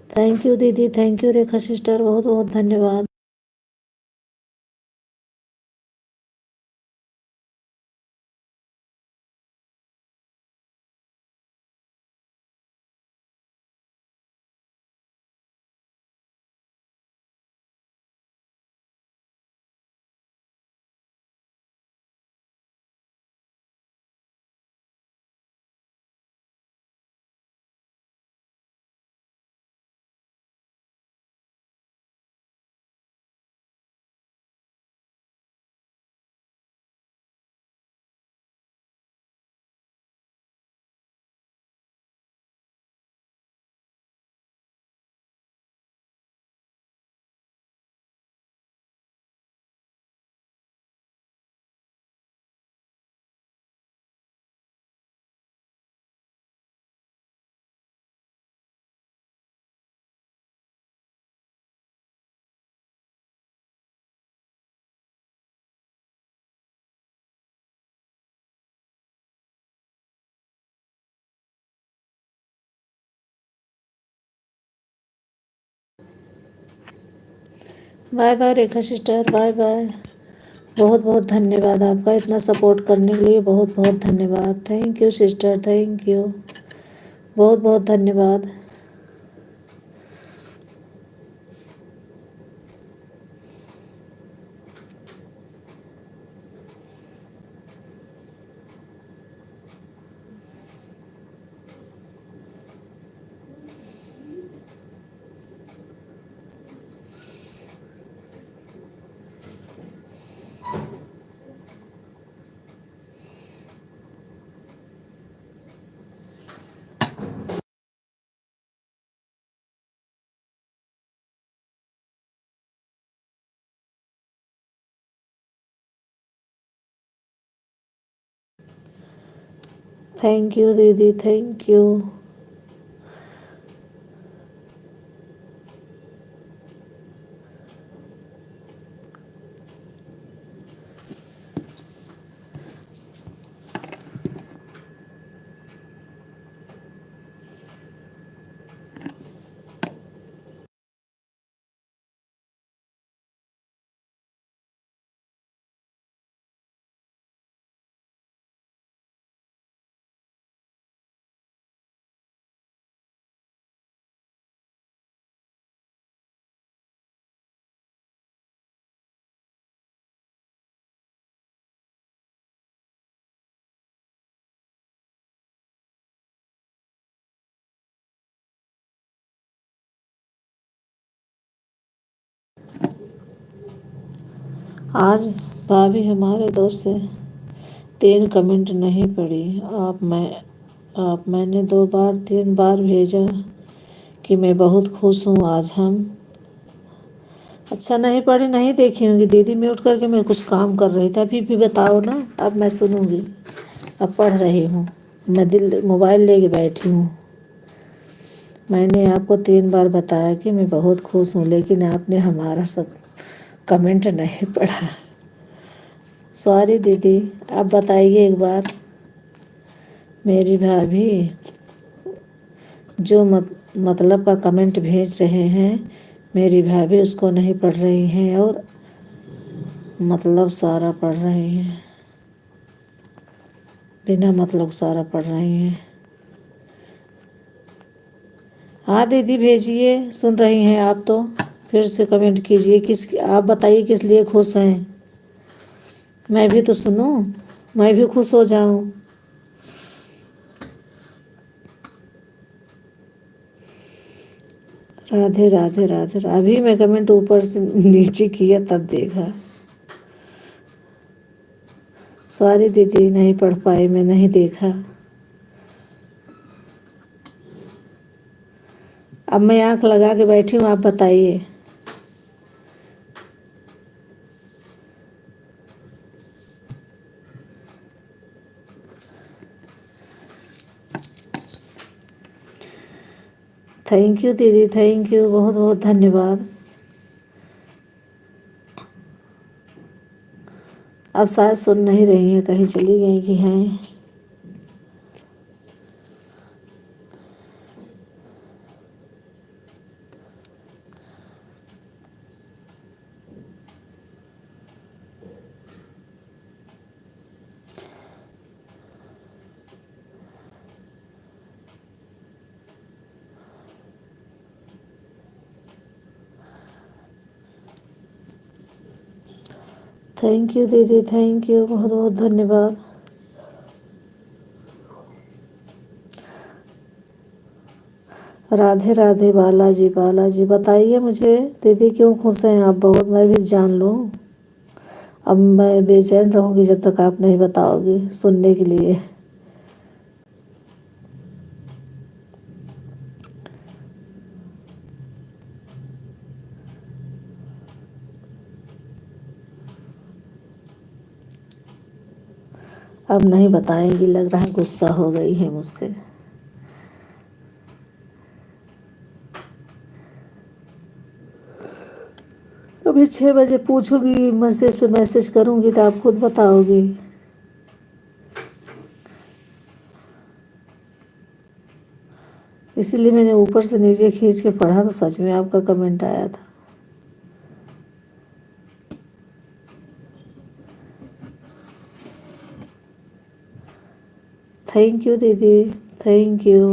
थैंक यू दीदी, थैंक यू रेखा सिस्टर, बहुत बहुत धन्यवाद। बाय बाय रेखा सिस्टर, बाय बाय। बहुत बहुत धन्यवाद आपका, इतना सपोर्ट करने के लिए बहुत बहुत धन्यवाद। Thank you sister, thank you, बहुत बहुत धन्यवाद। थैंक यू दीदी, थैंक यू। आज भाभी हमारे दोस्त से 3 कमेंट नहीं पढ़ी। आप मैंने 2 बार 3 बार भेजा कि मैं बहुत खुश हूँ आज हम। अच्छा नहीं पढ़ी, नहीं देखी होंगी दीदी, म्यूट करके मैं कुछ काम कर रही थी। अभी भी बताओ ना, अब मैं सुनूंगी। अब पढ़ रही हूँ, मैं मोबाइल लेके बैठी हूँ। मैंने आपको 3 बार बताया कि मैं बहुत खुश हूँ, लेकिन आपने हमारा सब कमेंट नहीं पढ़ा। सॉरी दीदी, आप बताइए एक बार। मेरी भाभी जो मतलब का कमेंट भेज रहे हैं, मेरी भाभी उसको नहीं पढ़ रही हैं और मतलब सारा पढ़ रही हैं, बिना मतलब सारा पढ़ रही हैं। हाँ दीदी भेजिए, सुन रही हैं आप तो फिर से कमेंट कीजिए। आप बताइए किस लिए खुश हैं, मैं भी तो सुनूं, मैं भी खुश हो जाऊं। राधे राधे राधे। अभी मैं कमेंट ऊपर से नीचे किया तब देखा। सॉरी दीदी, नहीं पढ़ पाई, मैं नहीं देखा। अब मैं आंख लगा के बैठी हूँ, आप बताइए। थैंक यू दीदी, थैंक यू, बहुत बहुत धन्यवाद। अब शायद सुन नहीं रही हैं, कहीं चली गई कि हैं। थैंक यू दीदी, थैंक यू, बहुत बहुत धन्यवाद। राधे राधे बालाजी, बालाजी बताइए मुझे दीदी क्यों खुश हैं आप बहुत, मैं भी जान लूँ। अब मैं बेचैन रहूँगी जब तक आप नहीं बताओगी सुनने के लिए। अब नहीं बताएंगी, लग रहा है गुस्सा हो गई है मुझसे। अभी 6 बजे पूछूंगी, मैसेज पे मैसेज करूंगी तो आप खुद बताओगी। इसीलिए मैंने ऊपर से नीचे खींच के पढ़ा तो सच में आपका कमेंट आया था। थैंक यू दीदी, thank you.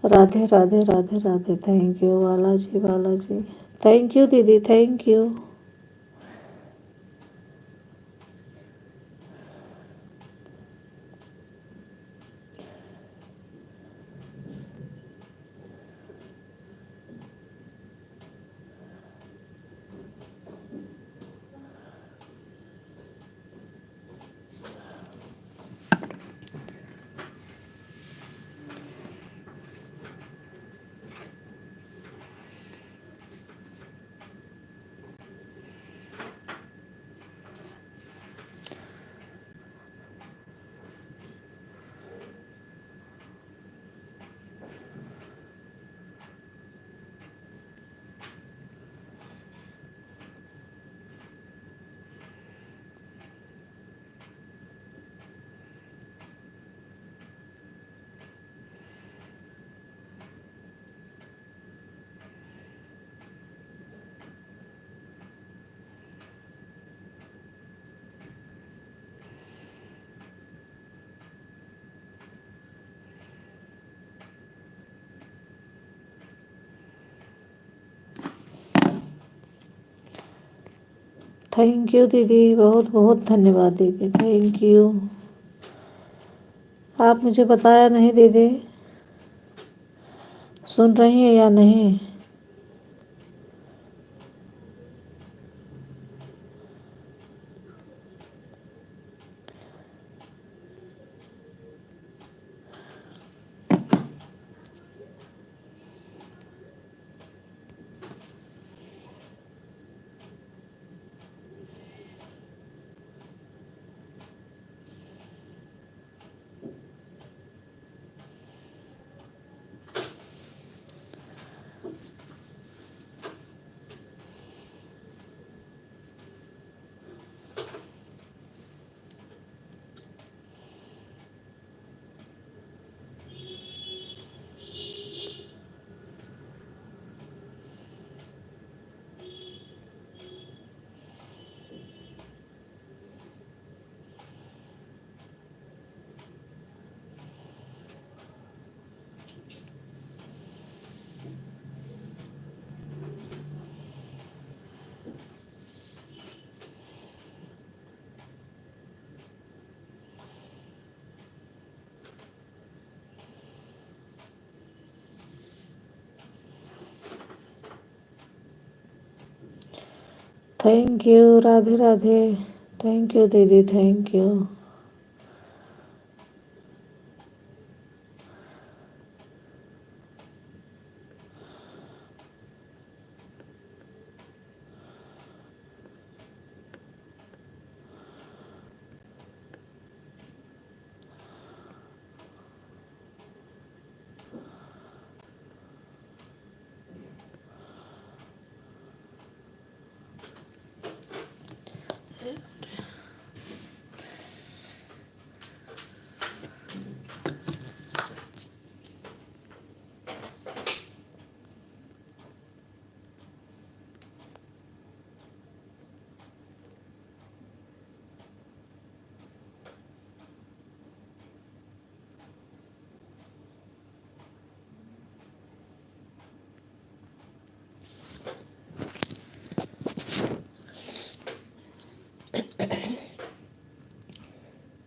Radhe Radhe Radhe Radhe, thank you Balaji, Balaji thank you दीदी, थैंक यू। थैंक यू दीदी, बहुत बहुत धन्यवाद दीदी, थैंक यू। आप मुझे बताया नहीं दीदी, सुन रही हैं या नहीं? Thank you, Radhe Radhe, thank you दीदी, थैंक यू।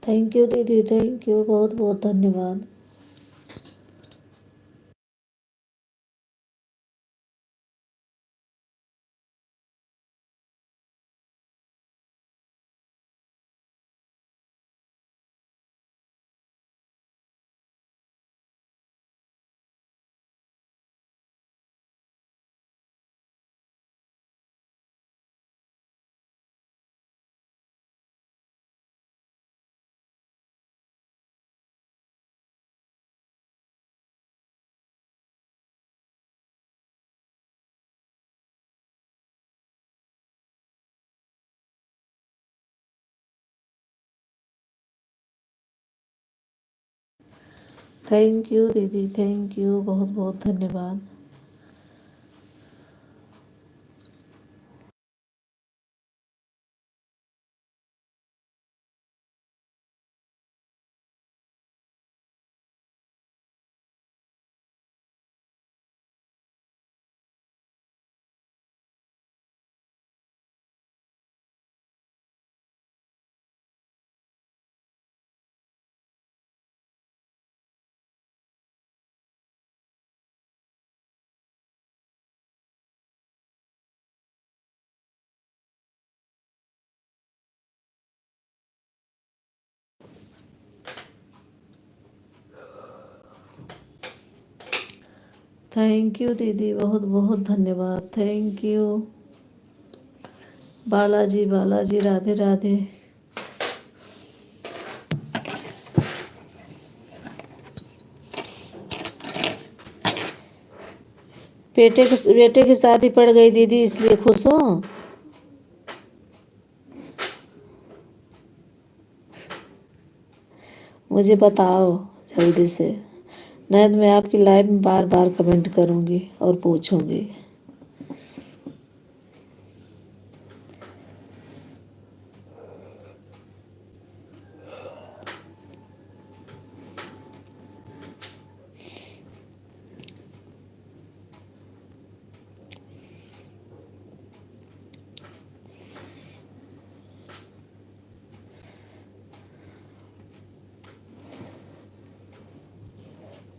थैंक यू दीदी, थैंक यू, बहुत बहुत धन्यवाद। थैंक यू दीदी, थैंक यू, बहुत बहुत धन्यवाद। थैंक यू दीदी, बहुत बहुत धन्यवाद, थैंक यू। बालाजी बालाजी, राधे राधे। बेटे की शादी पड़ गई दीदी, इसलिए खुश हो? मुझे बताओ जल्दी से, नहीं तो मैं आपकी लाइव में बार बार कमेंट करूँगी और पूछूँगी।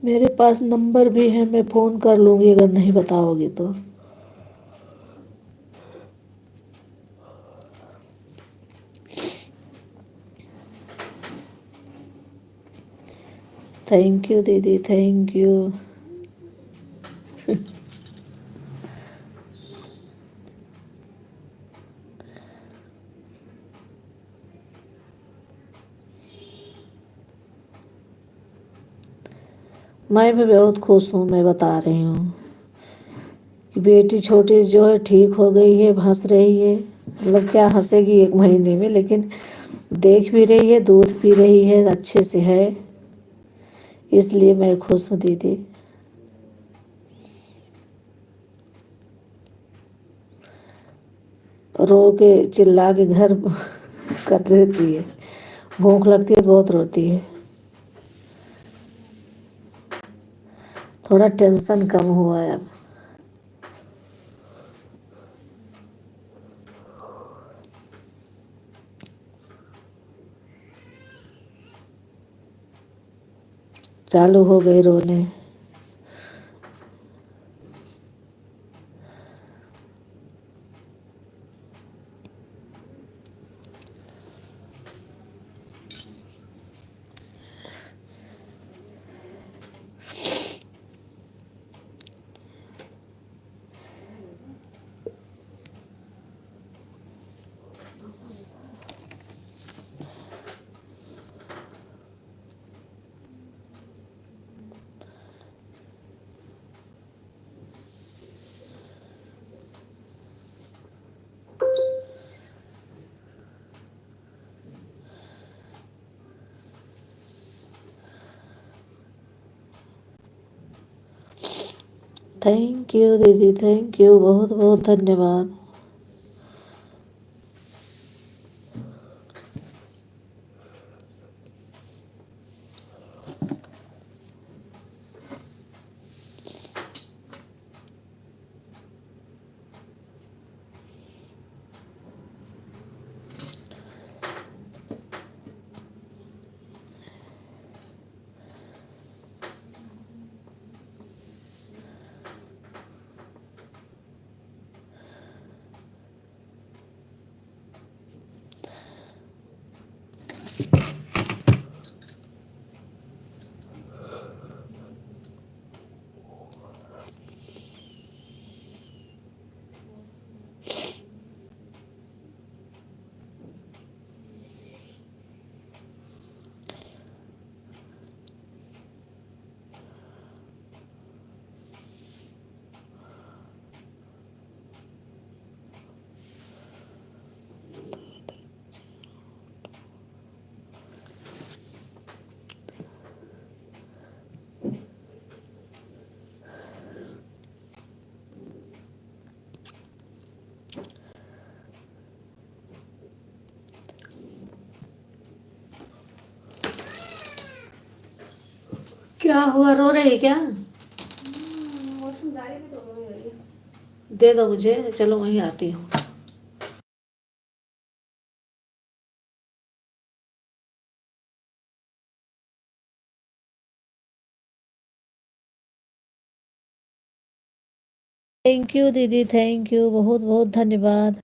मेरे पास नंबर भी है, मैं फ़ोन कर लूँगी अगर नहीं बताओगी तो। थैंक यू दीदी, थैंक यू। मैं भी बहुत खुश हूँ, मैं बता रही हूँ कि बेटी छोटी जो है ठीक हो गई है, हंस रही है। मतलब क्या हंसेगी 1 महीने में, लेकिन देख भी रही है, दूध पी रही है, अच्छे से है, इसलिए मैं खुश हूँ दीदी। रो के चिल्ला के घर कर देती है, भूख लगती है तो बहुत रोती है। थोड़ा टेंशन कम हुआ है अब। चालू हो गई रोने। थैंक यू दीदी, थैंक यू, बहुत बहुत धन्यवाद। क्या हुआ, रो रही क्या? वॉशरूम जा रही थी तो रो रही है। दे दो मुझे, चलो वहीं आती हूँ। थैंक यू दीदी, थैंक यू, बहुत बहुत धन्यवाद।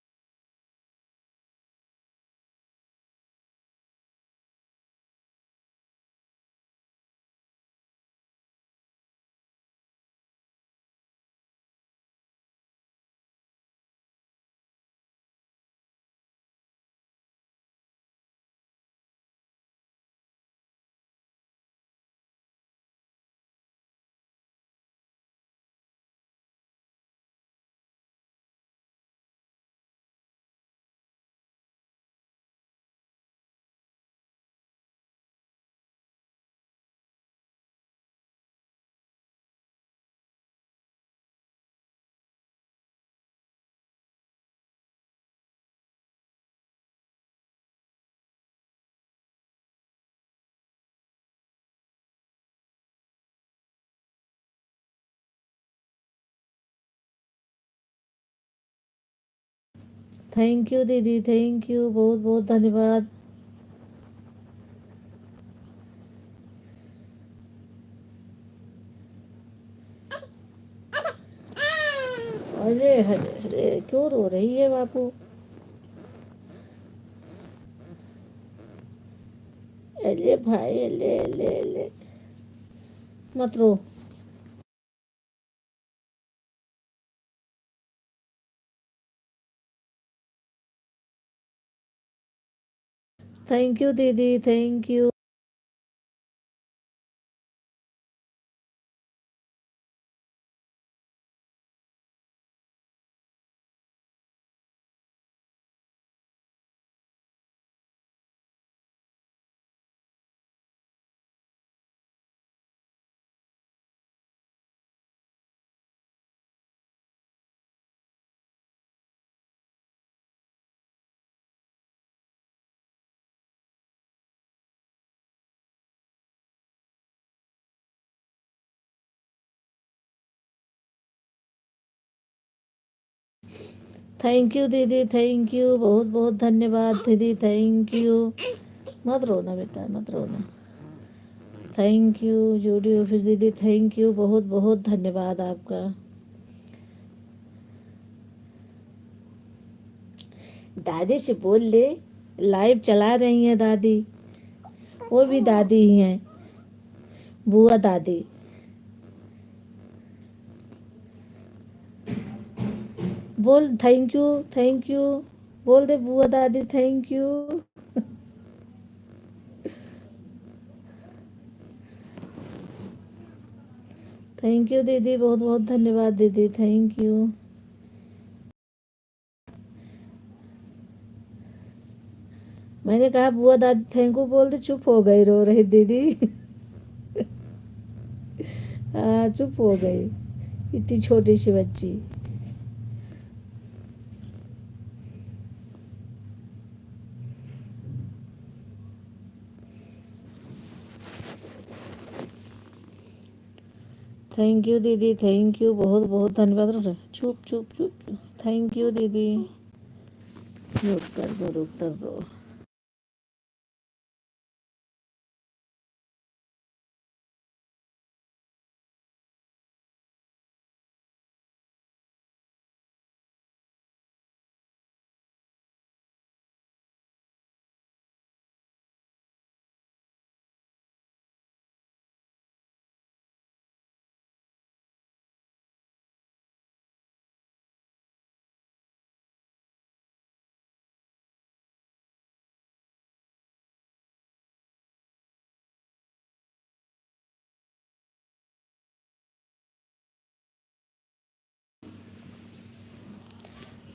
थैंक यू दीदी, थैंक यू, बहुत बहुत धन्यवाद। अरे अरे अरे, क्यों रो रही है बापू? अरे भाई, अले अले अले, मत रो। थैंक यू दीदी, थैंक यू। थैंक यू दीदी, थैंक यू, बहुत बहुत धन्यवाद दीदी, थैंक यू। मत रोना बेटा, मत रोना। थैंक यू यूडी ऑफिस दीदी, थैंक यू, बहुत बहुत धन्यवाद आपका। दादी से बोल ले, लाइव चला रही हैं दादी। वो भी दादी ही हैं, बुआ दादी। बोल थैंक यू, थैंक यू। बोल दे बुआ दादी, थैंक यू। थैंक यू दीदी, बहुत बहुत धन्यवाद दीदी, थैंक यू। मैंने कहा बुआ दादी थैंक यू बोल दे, चुप हो गई, रो रही दीदी। हाँ, चुप हो गई, इतनी छोटी सी बच्ची। थैंक यू दीदी, थैंक यू, बहुत बहुत धन्यवाद। चुप चुप चुप चुप। थैंक यू दीदी। रुक कर दो, रुक कर दो।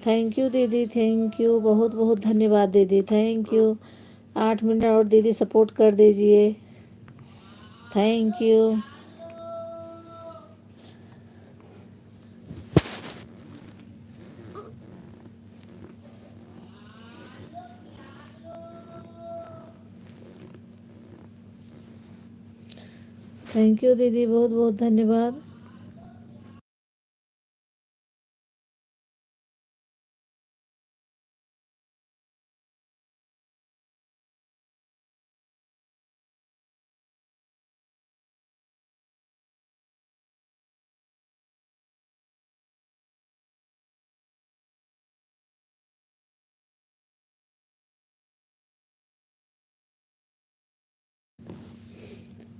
थैंक यू दीदी, थैंक यू, बहुत बहुत धन्यवाद दीदी, थैंक यू। 8 मिनट और दीदी सपोर्ट कर दीजिए। Thank you. थैंक यू दीदी, बहुत बहुत धन्यवाद।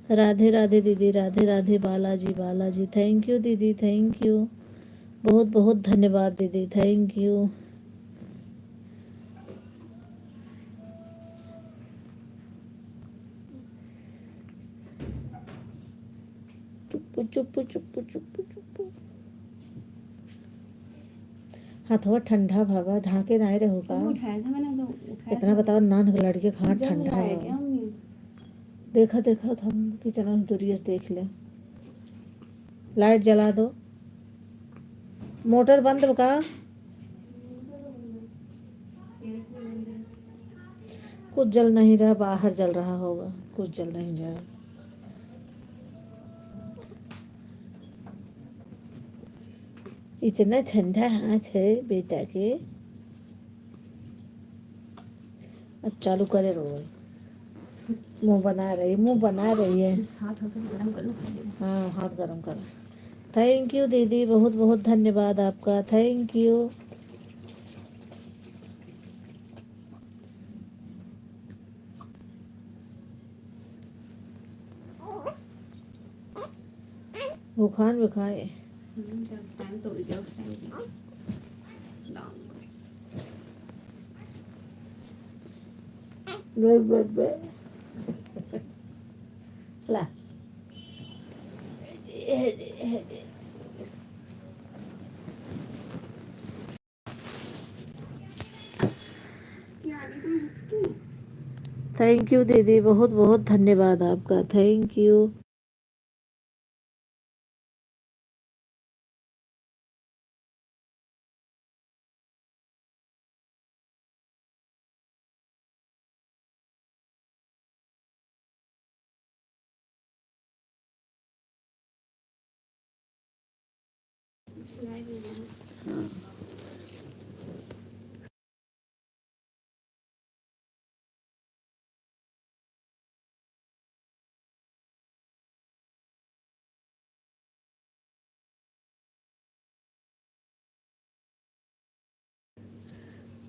राधे राधे दीदी, राधे राधे बालाजी, बालाजी थैंक यू दीदी, थैंक यू, बहुत बहुत धन्यवाद दीदी, थैंक यू। चुप्पू चुप्पू चुप्पू चुप्पू चुप्पू। हाथवा ठंडा भावा, ढाके नहीं रहो का। उठाया था मैंने, तो उठाया इतना बताओ, नान लड़के खाट जब ठंडा उठाया है। क्या हमने? देखा देखा था, हम किचन में दूरिया से देख ले। लाइट जला दो, मोटर बंद का। कुछ जल नहीं रहा, बाहर जल रहा होगा, कुछ जल नहीं जा रहा। इतना ठंडा हाथ है बेटा के। अब चालू करे रो, मुंह बना रही, मुंह बना रही है। हाथ गरम कर लो। हाँ, हाथ गरम करो। थैंक यू दीदी, बहुत बहुत धन्यवाद आपका, थैंक यू। बुखार बुखाए। टाइम तो हो गया उस टाइम की। ला थैंक यू दीदी, बहुत बहुत धन्यवाद आपका, थैंक यू।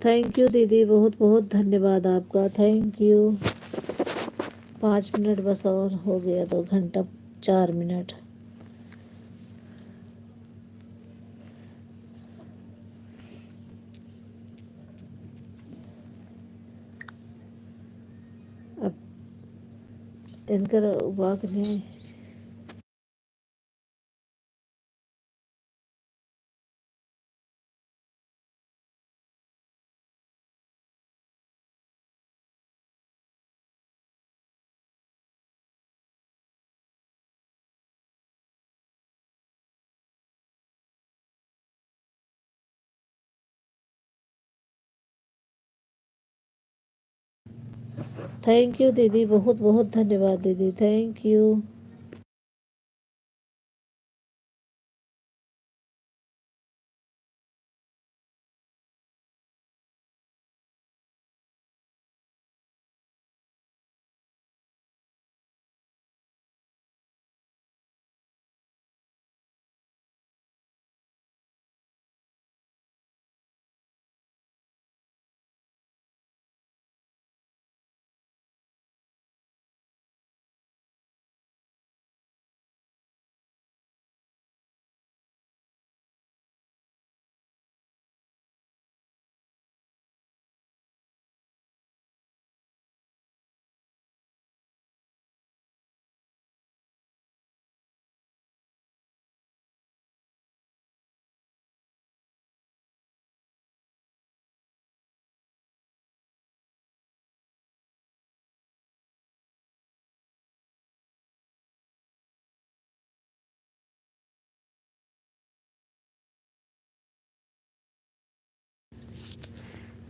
थैंक यू दीदी, बहुत बहुत धन्यवाद आपका, थैंक यू। 5 मिनट बस और हो गया, 2 घंटा 4 मिनट। अब इनकर वाक नहीं। थैंक यू दीदी, बहुत बहुत धन्यवाद दीदी, थैंक यू।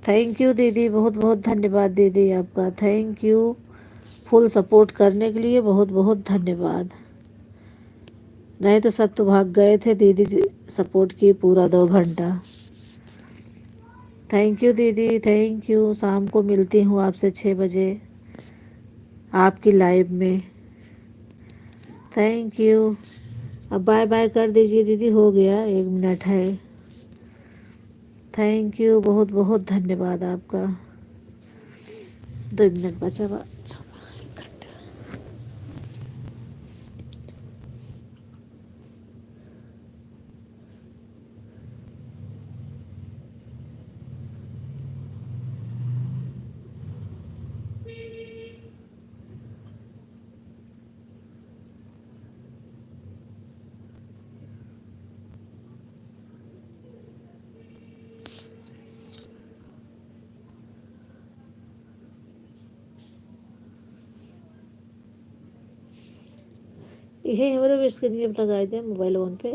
थैंक यू दीदी, बहुत बहुत धन्यवाद दीदी आपका, थैंक यू। फुल सपोर्ट करने के लिए बहुत बहुत धन्यवाद। नहीं तो सब तो भाग गए थे। दीदी सपोर्ट की पूरा 2 घंटा। थैंक यू दीदी, थैंक यू। शाम को मिलती हूँ आपसे 6 बजे आपकी लाइव में। Thank you. अब बाय बाय कर दीजिए दीदी, हो गया 1 मिनट है। थैंक यू, बहुत बहुत धन्यवाद आपका। 2 मिनट बचा हुआ। ये हमारे स्क्रीन पे लगाए थे मोबाइल वन पे।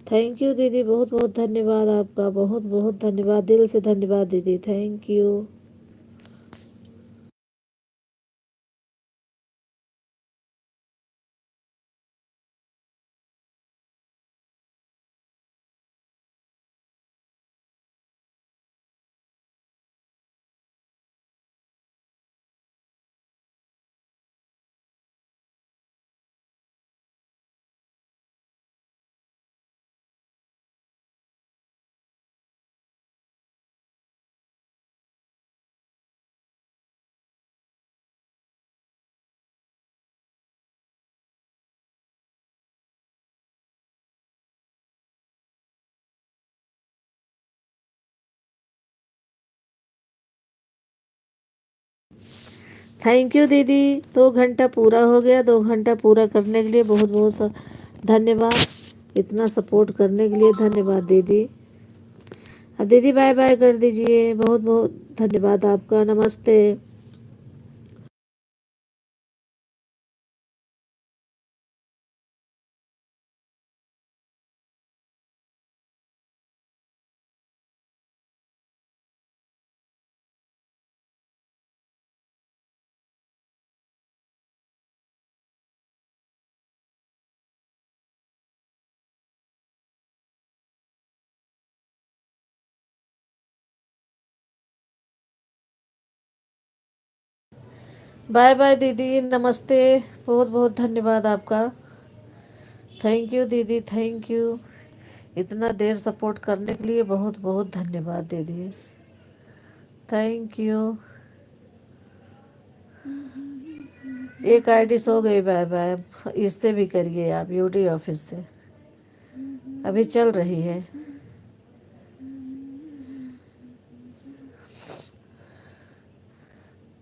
थैंक यू दीदी, बहुत बहुत धन्यवाद आपका, बहुत बहुत धन्यवाद, दिल से धन्यवाद दीदी, थैंक यू। थैंक यू दीदी, 2 घंटा पूरा हो गया। 2 घंटा पूरा करने के लिए बहुत बहुत धन्यवाद। इतना सपोर्ट करने के लिए धन्यवाद दीदी। अब दीदी बाय बाय कर दीजिए। बहुत बहुत धन्यवाद आपका। नमस्ते। बाय बाय दीदी, नमस्ते। बहुत बहुत धन्यवाद आपका। थैंक यू दीदी, थैंक यू। इतना देर सपोर्ट करने के लिए बहुत बहुत धन्यवाद दीदी, थैंक यू। एक आईडी सो गई, बाय बाय। इससे भी करिए आप, यूडी ऑफिस से अभी चल रही है।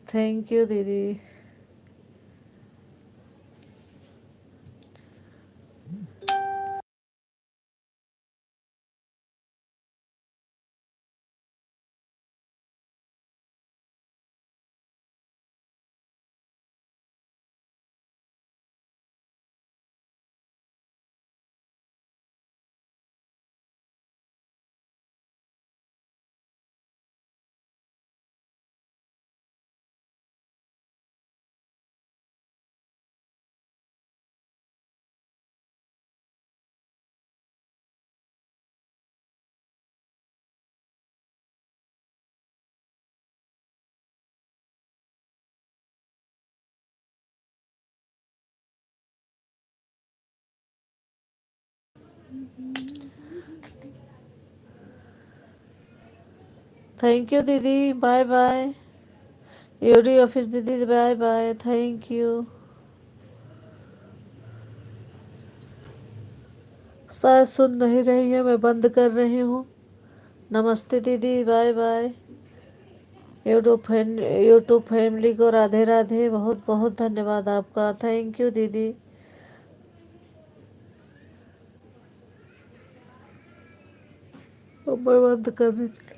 थैंक यू दीदी। थैंक यू दीदी, बाय बाय। यूडी ऑफिस दीदी, बाय बाय, थैंक यू। शायद सुन नहीं रही है, मैं बंद कर रही हूँ। नमस्ते दीदी, बाय बाय। यूट्यूब फैमिली को राधे राधे। बहुत बहुत धन्यवाद आपका, थैंक यू दीदी। अब मैं बंद करनी चाहिए।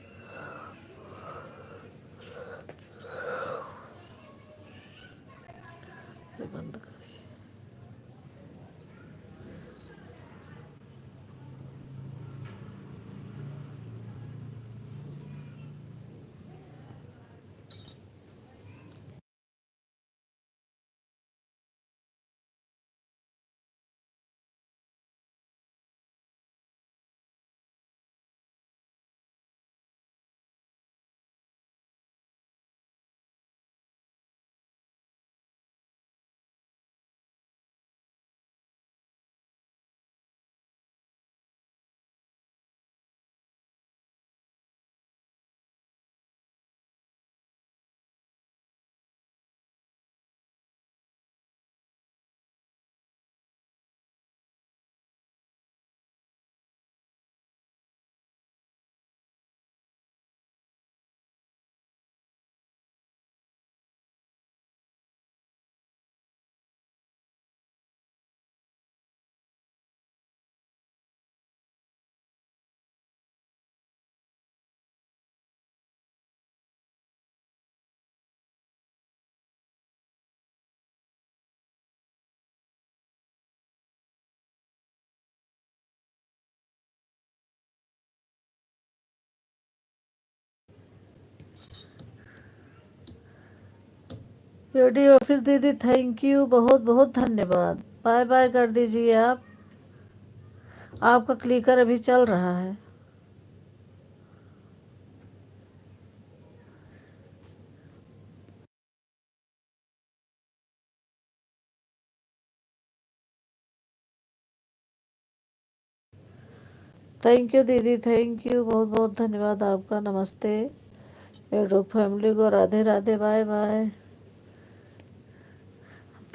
बंद कर। यूडी ऑफिस दीदी थैंक यू, बहुत बहुत धन्यवाद। बाय बाय कर दीजिए आप। आपका क्लिकर अभी चल रहा है। थैंक यू दीदी, थैंक यू, बहुत बहुत धन्यवाद आपका। नमस्ते यूट्यूब फैमिली को, राधे राधे, बाय बाय।